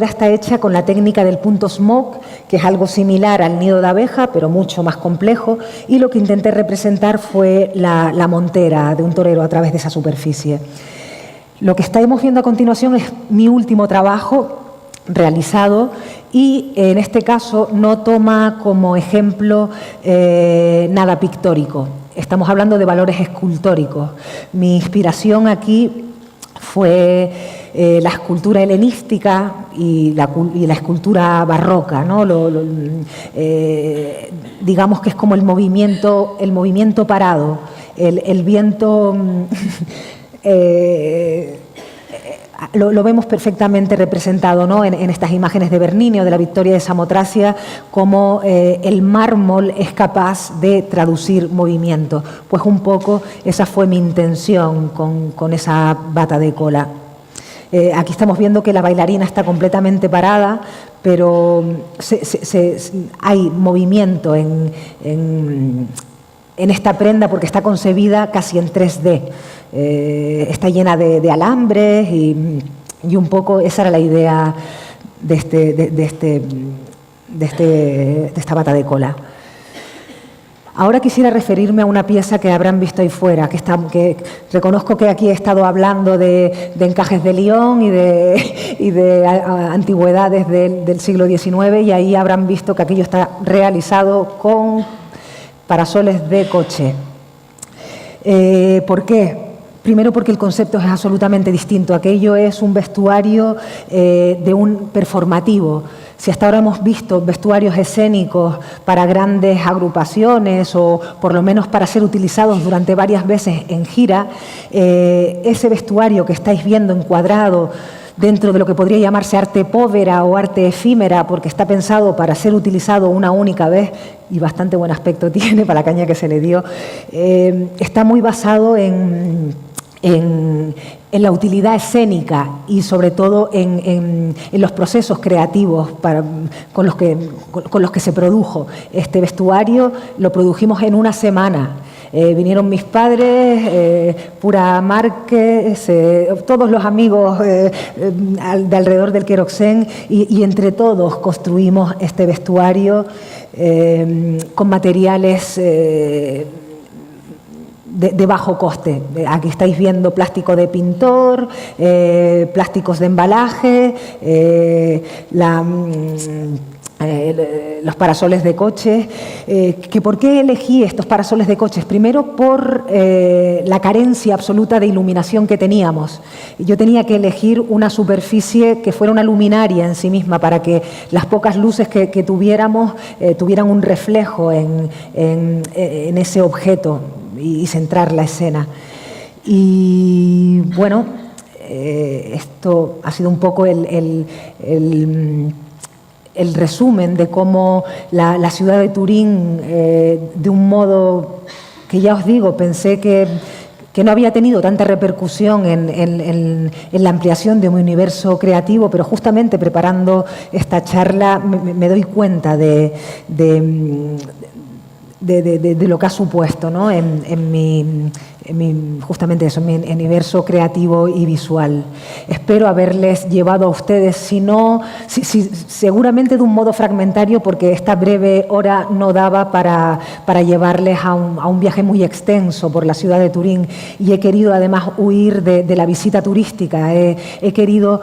está hecha con la técnica del punto smoke, que es algo similar al nido de abeja, pero mucho más complejo, y lo que intenté representar fue la montera de un torero a través de esa superficie. Lo que estamos viendo a continuación es mi último trabajo realizado, y en este caso no toma como ejemplo nada pictórico. Estamos hablando de valores escultóricos. Mi inspiración aquí fue la escultura helenística y la escultura barroca, ¿no? Digamos que es como el movimiento parado, el viento. Lo vemos perfectamente representado, ¿no? en estas imágenes de Bernini o de la Victoria de Samotracia, como el mármol es capaz de traducir movimiento. Pues un poco esa fue mi intención con esa bata de cola. Aquí estamos viendo que la bailarina está completamente parada, pero hay movimiento en esta prenda porque está concebida casi en 3D. Está llena de alambres y un poco esa era la idea de esta bata de cola. Ahora quisiera referirme a una pieza que habrán visto ahí fuera, que reconozco que aquí he estado hablando de encajes de Lyon y de antigüedades del siglo XIX, y ahí habrán visto que aquello está realizado con parasoles de coche. ¿Por qué? Primero porque el concepto es absolutamente distinto. Aquello es un vestuario de un performativo. Si hasta ahora hemos visto vestuarios escénicos para grandes agrupaciones o por lo menos para ser utilizados durante varias veces en gira, ese vestuario que estáis viendo encuadrado dentro de lo que podría llamarse arte povera o arte efímera, porque está pensado para ser utilizado una única vez y bastante buen aspecto tiene para la caña que se le dio, está muy basado en la utilidad escénica y sobre todo en los procesos creativos con los que se produjo. Este vestuario lo produjimos en una semana. Vinieron mis padres, Pura Márquez, todos los amigos de alrededor del Queroxén, y entre todos construimos este vestuario con materiales de bajo coste. Aquí estáis viendo plástico de pintor, plásticos de embalaje, los parasoles de coches. ¿Por qué elegí estos parasoles de coches? Primero por la carencia absoluta de iluminación que teníamos. Yo tenía que elegir una superficie que fuera una luminaria en sí misma para que las pocas luces que tuviéramos tuvieran un reflejo en ese objeto y centrar la escena. Y bueno, esto ha sido un poco el resumen de cómo la ciudad de Turín, de un modo que ya os digo, pensé que no había tenido tanta repercusión en la ampliación de mi universo creativo, pero justamente preparando esta charla me doy cuenta de lo que ha supuesto, ¿no? Justamente eso, en mi universo creativo y visual. Espero haberles llevado a ustedes, seguramente de un modo fragmentario, porque esta breve hora no daba para llevarles a un viaje muy extenso por la ciudad de Turín, y he querido además huir de la visita turística. He querido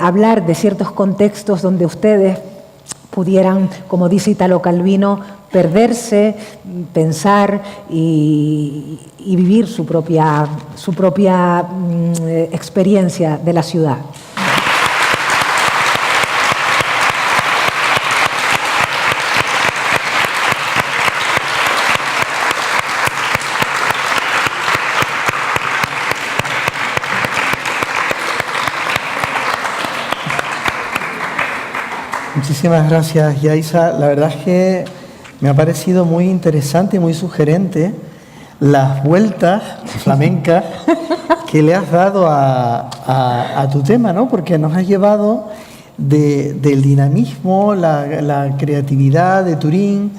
hablar de ciertos contextos donde ustedes pudieran, como dice Italo Calvino, perderse, pensar y vivir su propia experiencia de la ciudad. Muchísimas gracias, Yaisa. La verdad es que me ha parecido muy interesante y muy sugerente las vueltas flamencas que le has dado a tu tema, ¿no? Porque nos has llevado del dinamismo, la creatividad de Turín,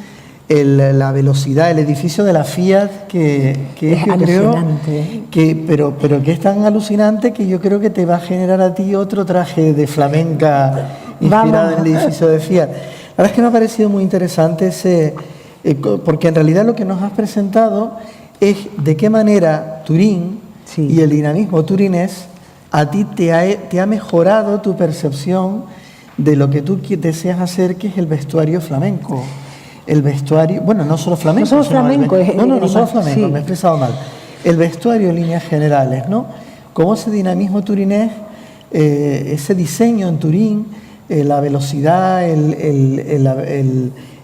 la velocidad, el edificio de la Fiat, que es yo alucinante. creo, pero que es tan alucinante que yo creo que te va a generar a ti otro traje de flamenca inspirado en el edificio de Fiat. La verdad es que me ha parecido muy interesante porque en realidad lo que nos has presentado es de qué manera Turín y el dinamismo turinés a ti te ha mejorado tu percepción de lo que tú deseas hacer, que es el vestuario flamenco. El vestuario, bueno, no solo flamenco. No solo flamenco. No solo flamenco, me he expresado mal. El vestuario en líneas generales, ¿no? Cómo ese dinamismo turinés, ese diseño en Turín, la velocidad,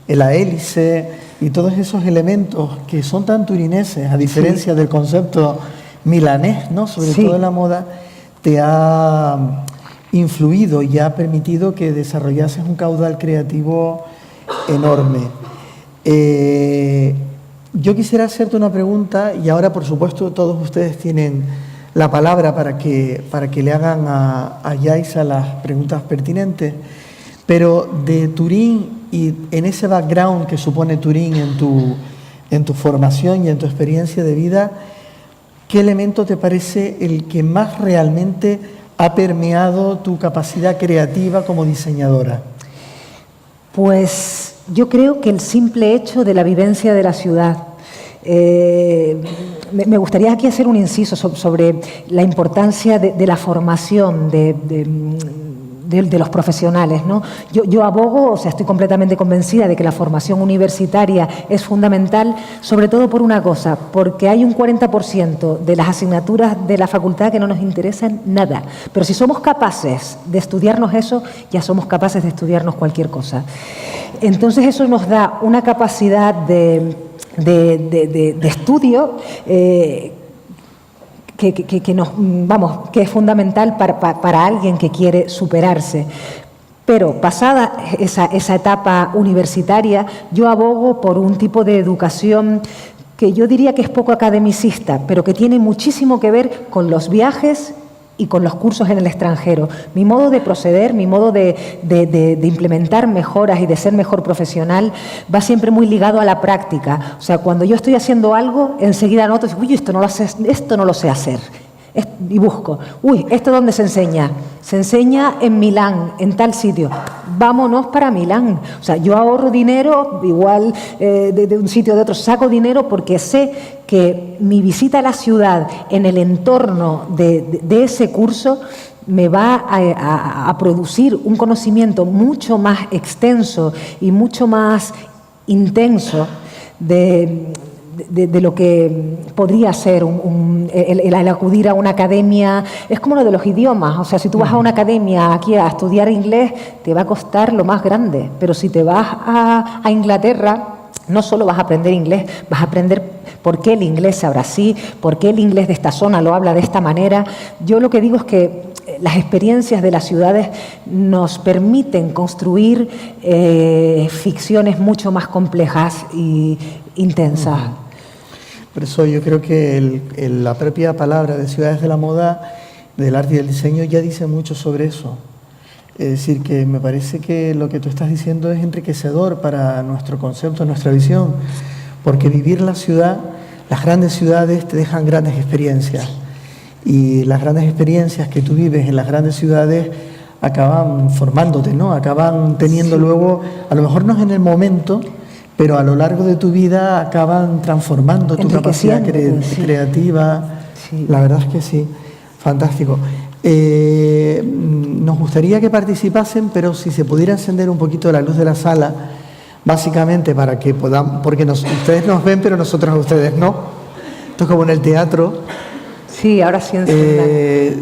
la hélice y todos esos elementos que son tan turineses, a diferencia del concepto milanés, ¿no? Sobre todo en la moda, te ha influido y ha permitido que desarrollases un caudal creativo enorme. Yo quisiera hacerte una pregunta y ahora, por supuesto, todos ustedes tienen la palabra para que le hagan a Yaisa las preguntas pertinentes, pero de Turín y en ese background que supone Turín en tu formación y en tu experiencia de vida, ¿qué elemento te parece el que más realmente ha permeado tu capacidad creativa como diseñadora? Pues yo creo que el simple hecho de la vivencia de la ciudad. Me gustaría aquí hacer un inciso sobre la importancia de la formación de los profesionales, ¿no? Yo abogo, o sea, estoy completamente convencida de que la formación universitaria es fundamental, sobre todo por una cosa, porque hay un 40% de las asignaturas de la facultad que no nos interesan nada. Pero si somos capaces de estudiarnos eso, ya somos capaces de estudiarnos cualquier cosa. Entonces eso nos da una capacidad de estudio que es fundamental para alguien que quiere superarse. Pero pasada esa etapa universitaria, yo abogo por un tipo de educación que yo diría que es poco academicista, pero que tiene muchísimo que ver con los viajes y con los cursos en el extranjero. Mi modo de proceder, mi modo de implementar mejoras y de ser mejor profesional va siempre muy ligado a la práctica. O sea, cuando yo estoy haciendo algo, enseguida noto, uy, esto no lo sé hacer. Y busco, uy, ¿esto dónde se enseña? Se enseña en Milán, en tal sitio. Vámonos para Milán. O sea, yo ahorro dinero, igual de un sitio o de otro, saco dinero porque sé que mi visita a la ciudad en el entorno de ese curso me va a producir un conocimiento mucho más extenso y mucho más intenso de lo que podría ser el acudir a una academia. Es como lo de los idiomas. O sea, si tú vas a una academia aquí a estudiar inglés, te va a costar lo más grande. Pero si te vas a Inglaterra, no solo vas a aprender inglés, vas a aprender por qué el inglés se habla así, por qué el inglés de esta zona lo habla de esta manera. Yo lo que digo es que las experiencias de las ciudades nos permiten construir ficciones mucho más complejas e intensas. Por eso yo creo que la propia palabra de Ciudades de la Moda, del arte y del diseño, ya dice mucho sobre eso. Es decir, que me parece que lo que tú estás diciendo es enriquecedor para nuestro concepto, nuestra visión, porque vivir la ciudad, las grandes ciudades te dejan grandes experiencias, y las grandes experiencias que tú vives en las grandes ciudades acaban formándote, ¿no? Acaban teniendo luego, a lo mejor no es en el momento, pero a lo largo de tu vida acaban transformando tu capacidad creativa. Sí. La verdad es que sí, fantástico. Nos gustaría que participasen, pero si se pudiera encender un poquito la luz de la sala básicamente para que podamos, porque ustedes nos ven, pero nosotros a ustedes no. Esto es como en el teatro. Sí, ahora sí.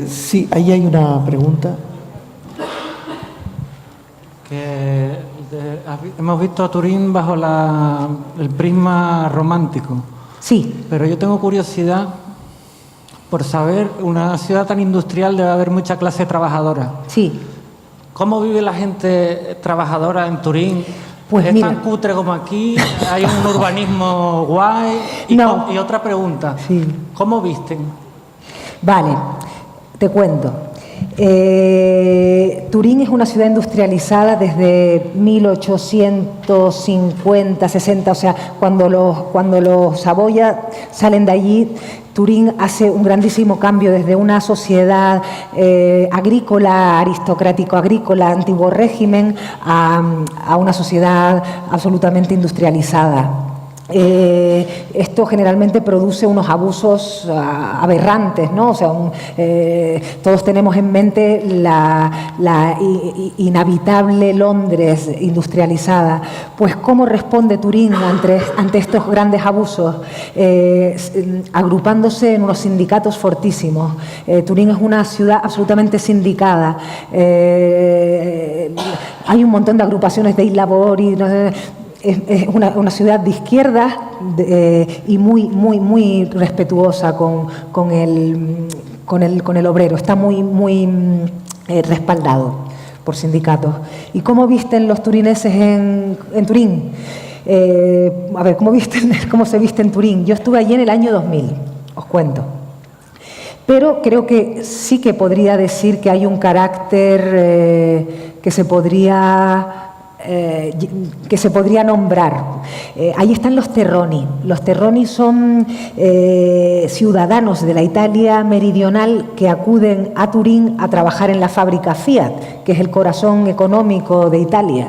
Sí, ahí hay una pregunta. Hemos visto a Turín bajo el prisma romántico. Sí. Pero yo tengo curiosidad por saber, una ciudad tan industrial debe haber mucha clase trabajadora. Sí. ¿Cómo vive la gente trabajadora en Turín? Pues ¿Es mira, tan cutre como aquí? ¿Hay un urbanismo guay? No. Y otra pregunta, sí. ¿cómo visten? Vale, te cuento. Turín es una ciudad industrializada desde 1850, 60, o sea, cuando los Saboya salen de allí, Turín hace un grandísimo cambio desde una sociedad agrícola, aristocrático-agrícola, antiguo régimen, a una sociedad absolutamente industrializada. Esto generalmente produce unos abusos aberrantes, ¿no? O sea, todos tenemos en mente la inhabitable Londres industrializada. Pues, ¿cómo responde Turín ante estos grandes abusos? Agrupándose en unos sindicatos fortísimos. Turín es una ciudad absolutamente sindicada. Hay un montón de agrupaciones de Isla Bori, no sé. Es una ciudad de izquierda y muy respetuosa con el obrero. Está muy respaldado por sindicatos. ¿Y cómo visten los turineses en Turín? A ver, ¿cómo se viste en Turín? Yo estuve allí en el año 2000, os cuento. Pero creo que sí que podría decir que hay un carácter que se podría nombrar. Ahí están los Terroni. Los Terroni son ciudadanos de la Italia meridional que acuden a Turín a trabajar en la fábrica Fiat, que es el corazón económico de Italia.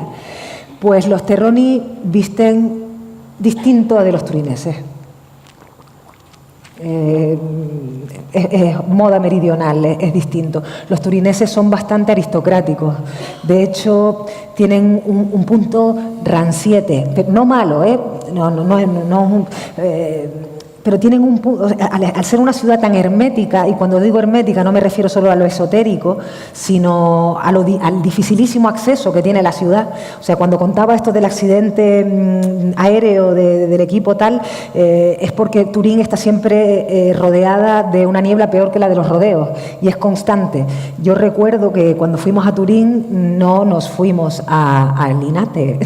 Pues los Terroni visten distinto a de los turineses. Es moda meridional, es distinto. Los turineses son bastante aristocráticos. De hecho, tienen un punto ranciete, no malo, pero tienen un punto, al ser una ciudad tan hermética, y cuando digo hermética no me refiero solo a lo esotérico, sino al dificilísimo acceso que tiene la ciudad. O sea, cuando contaba esto del accidente aéreo del equipo tal, es porque Turín está siempre rodeada de una niebla peor que la de los rodeos, y es constante. Yo recuerdo que cuando fuimos a Turín no nos fuimos a Linate,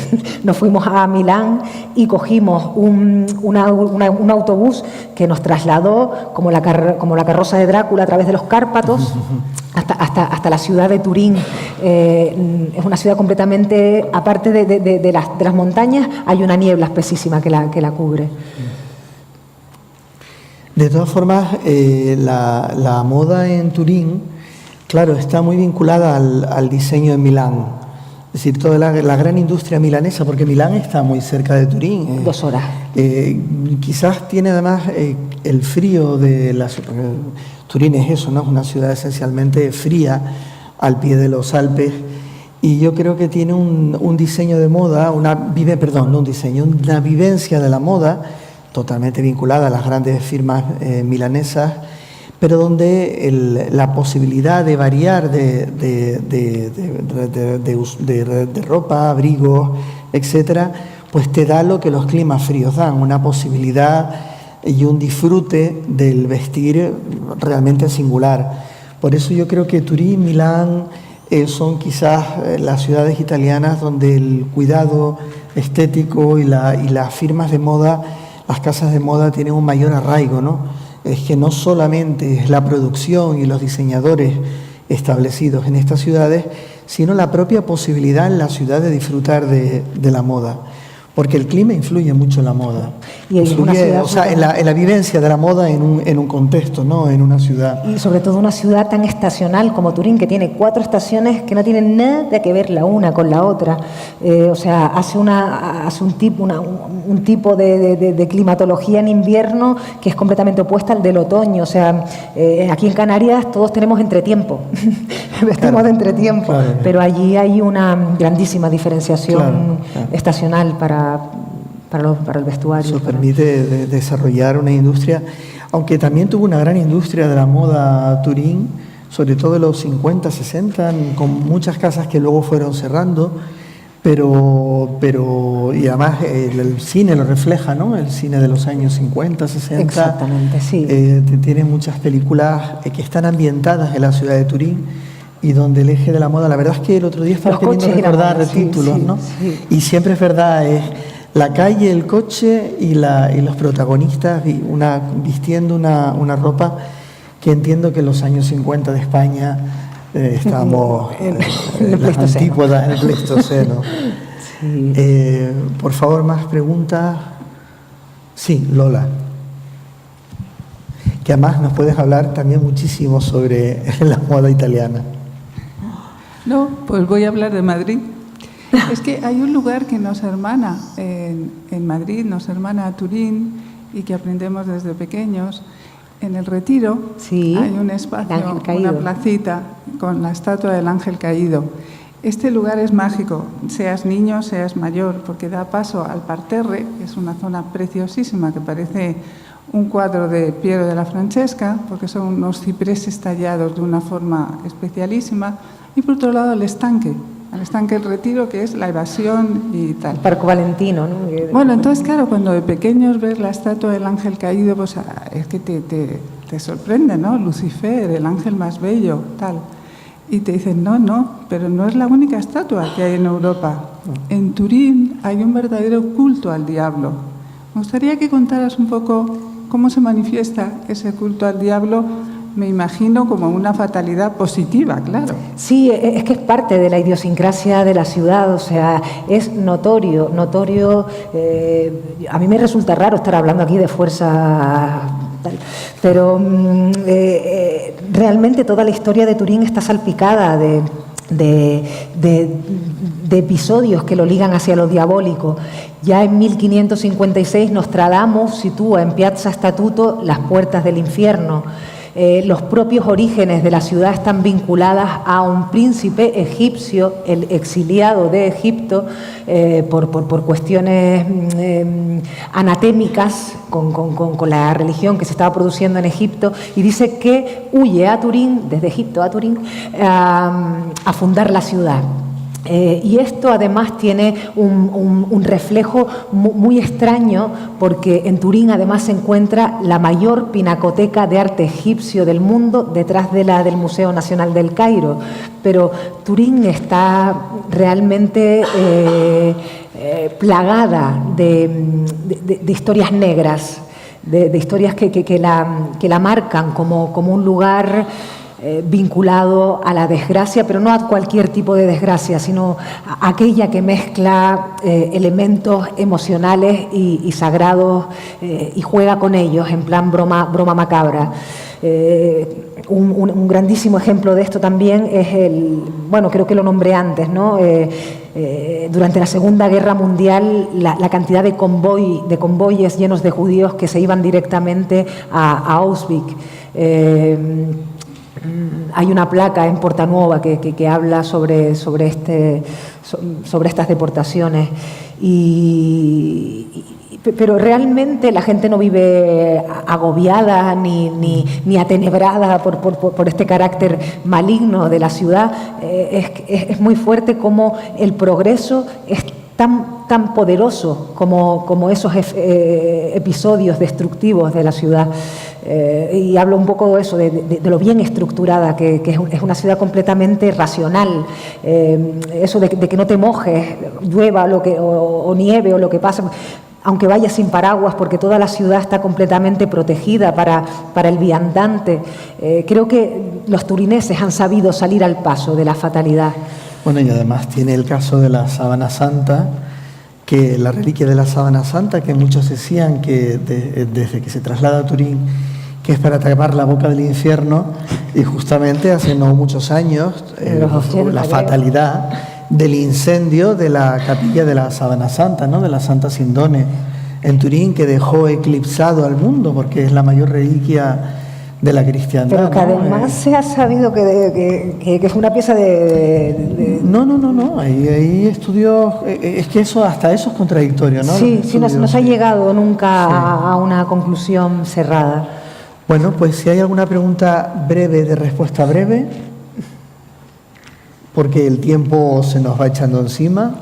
nos fuimos a Milán y cogimos un autobús que nos trasladó como la carroza de Drácula a través de los Cárpatos hasta la ciudad de Turín. Es una ciudad completamente, aparte de las montañas, hay una niebla espesísima que la cubre. De todas formas, la moda en Turín, claro, está muy vinculada al diseño en Milán. Es decir, toda la gran industria milanesa, porque Milán está muy cerca de Turín. 2 horas. Quizás tiene además el frío de Turín es eso, ¿no? Es una ciudad esencialmente fría al pie de los Alpes, y yo creo que tiene un diseño de moda, una vivencia de la moda totalmente vinculada a las grandes firmas milanesas, pero donde la posibilidad de variar de ropa, abrigos, etcétera, pues te da lo que los climas fríos dan, una posibilidad y un disfrute del vestir realmente singular. Por eso yo creo que Turín, Milán son quizás las ciudades italianas donde el cuidado estético y las firmas de moda, las casas de moda tienen un mayor arraigo, ¿no? Es que no solamente es la producción y los diseñadores establecidos en estas ciudades, sino la propia posibilidad en la ciudad de disfrutar de la moda. Porque el clima influye mucho en la moda. Y en una ciudad, o sea, en la vivencia de la moda en un contexto, ¿no? En una ciudad. Y sobre todo una ciudad tan estacional como Turín, que tiene 4 estaciones que no tienen nada que ver la una con la otra. O sea, hace un tipo de climatología en invierno que es completamente opuesta al del otoño. O sea, aquí en Canarias todos tenemos entretiempo, vestimos de entretiempo, claro. Pero allí hay una grandísima diferenciación estacional para el vestuario. Eso permite desarrollar una industria, aunque también tuvo una gran industria de la moda Turín, sobre todo en los 50, 60, con muchas casas que luego fueron cerrando, pero y además el cine lo refleja, ¿no? El cine de los años 50, 60. Exactamente, sí. Tiene muchas películas que están ambientadas en la ciudad de Turín y donde el eje de la moda, la verdad es que el otro día estaba queriendo recordar títulos, ¿no? Sí. Y siempre es verdad, es la calle, el coche y los protagonistas vistiendo una ropa que entiendo que en los años 50 de España estábamos en las antípodas, en el Pleistoceno. Sí. Por favor, más preguntas. Sí, Lola. Que además nos puedes hablar también muchísimo sobre la moda italiana. No, pues voy a hablar de Madrid. Es que hay un lugar que nos hermana en Madrid, nos hermana a Turín y que aprendemos desde pequeños. En el Retiro hay un espacio, una placita con la estatua del ángel caído. Este lugar es mágico, seas niño, seas mayor, porque da paso al parterre, que es una zona preciosísima que parece un cuadro de Piero della Francesca, porque son unos cipreses tallados de una forma especialísima. Y por otro lado al estanque del Retiro, que es la evasión y tal. Parco Valentino, ¿no? Bueno, entonces claro, cuando de pequeños ves la estatua del ángel caído, pues es que te sorprende, ¿no? Lucifer, el ángel más bello, tal. Y te dicen, no, pero no es la única estatua que hay en Europa. En Turín hay un verdadero culto al diablo. Me gustaría que contaras un poco cómo se manifiesta ese culto al diablo. Me imagino como una fatalidad positiva, claro. Sí, es que es parte de la idiosincrasia de la ciudad, o sea, es notorio. A mí me resulta raro estar hablando aquí de fuerza, pero realmente toda la historia de Turín está salpicada de episodios que lo ligan hacia lo diabólico. Ya en 1556 Nostradamus sitúa en Piazza Statuto las puertas del infierno. Los propios orígenes de la ciudad están vinculadas a un príncipe egipcio, el exiliado de Egipto, por cuestiones anatémicas con la religión que se estaba produciendo en Egipto, y dice que huye a Turín, desde Egipto a Turín, a fundar la ciudad. Y esto además tiene un reflejo muy extraño, porque en Turín además se encuentra la mayor pinacoteca de arte egipcio del mundo, detrás de la del Museo Nacional del Cairo. Pero Turín está realmente plagada de historias negras, de historias que la marcan como un lugar vinculado a la desgracia, pero no a cualquier tipo de desgracia, sino a aquella que mezcla elementos emocionales y sagrados y juega con ellos en plan broma macabra. Un grandísimo ejemplo de esto también es creo que lo nombré antes, ¿no? Durante la Segunda Guerra Mundial, la cantidad de convoyes llenos de judíos que se iban directamente a Auschwitz. Hay una placa en Portanuova que habla sobre estas deportaciones, pero realmente la gente no vive agobiada ni atenebrada por este carácter maligno de la ciudad. Es muy fuerte como el progreso es tan poderoso como esos episodios destructivos de la ciudad. Y hablo un poco de eso, de lo bien estructurada que es una ciudad completamente racional. Eso de que no te mojes, llueva o nieve o lo que pasa, aunque vayas sin paraguas, porque toda la ciudad está completamente protegida para el viandante. Creo que los turineses han sabido salir al paso de la fatalidad. Bueno, y además tiene el caso de la Sábana Santa, que la reliquia de la Sábana Santa, que muchos decían que desde que se traslada a Turín, que es para tapar la boca del infierno, y justamente hace no muchos años, la fatalidad del incendio de la capilla de la Sábana Santa, ¿no?, de la Santa Sindone en Turín, que dejó eclipsado al mundo, porque es la mayor reliquia de la cristiandad. Pero que además se ha sabido que es una pieza de... No. Hay estudios... Es que hasta eso es contradictorio, ¿no? Sí, no se ha llegado nunca a una conclusión cerrada. Bueno, pues si hay alguna pregunta breve, de respuesta breve, porque el tiempo se nos va echando encima.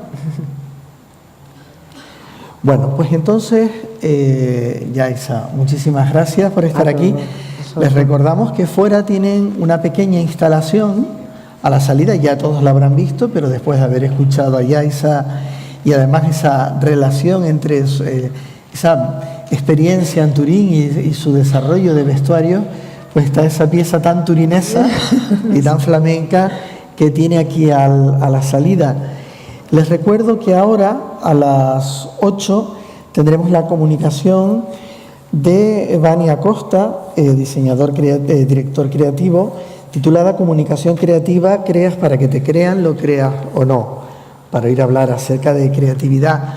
Bueno, pues entonces, Yaisa, muchísimas gracias por estar aquí. Les recordamos que fuera tienen una pequeña instalación a la salida, ya todos la habrán visto, pero después de haber escuchado a Yaisa y además esa relación entre esa experiencia en Turín y su desarrollo de vestuario, pues está esa pieza tan turinesa y tan flamenca que tiene aquí a la salida. Les recuerdo que ahora a las 8 tendremos la comunicación de Vani Acosta, director creativo, titulada Comunicación Creativa, creas para que te crean, lo creas o no, para ir a hablar acerca de creatividad.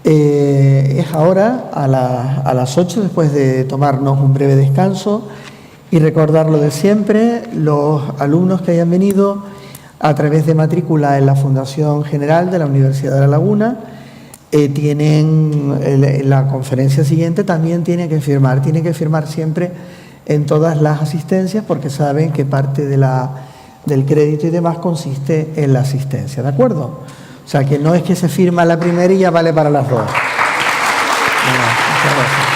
Es ahora a las 8, después de tomarnos un breve descanso, y recordar lo de siempre: los alumnos que hayan venido a través de matrícula en la Fundación General de la Universidad de La Laguna, tienen la conferencia siguiente, también tienen que firmar siempre en todas las asistencias, porque saben que parte del crédito y demás consiste en la asistencia, ¿de acuerdo? O sea, que no es que se firma la primera y ya vale para las dos. Muchas gracias.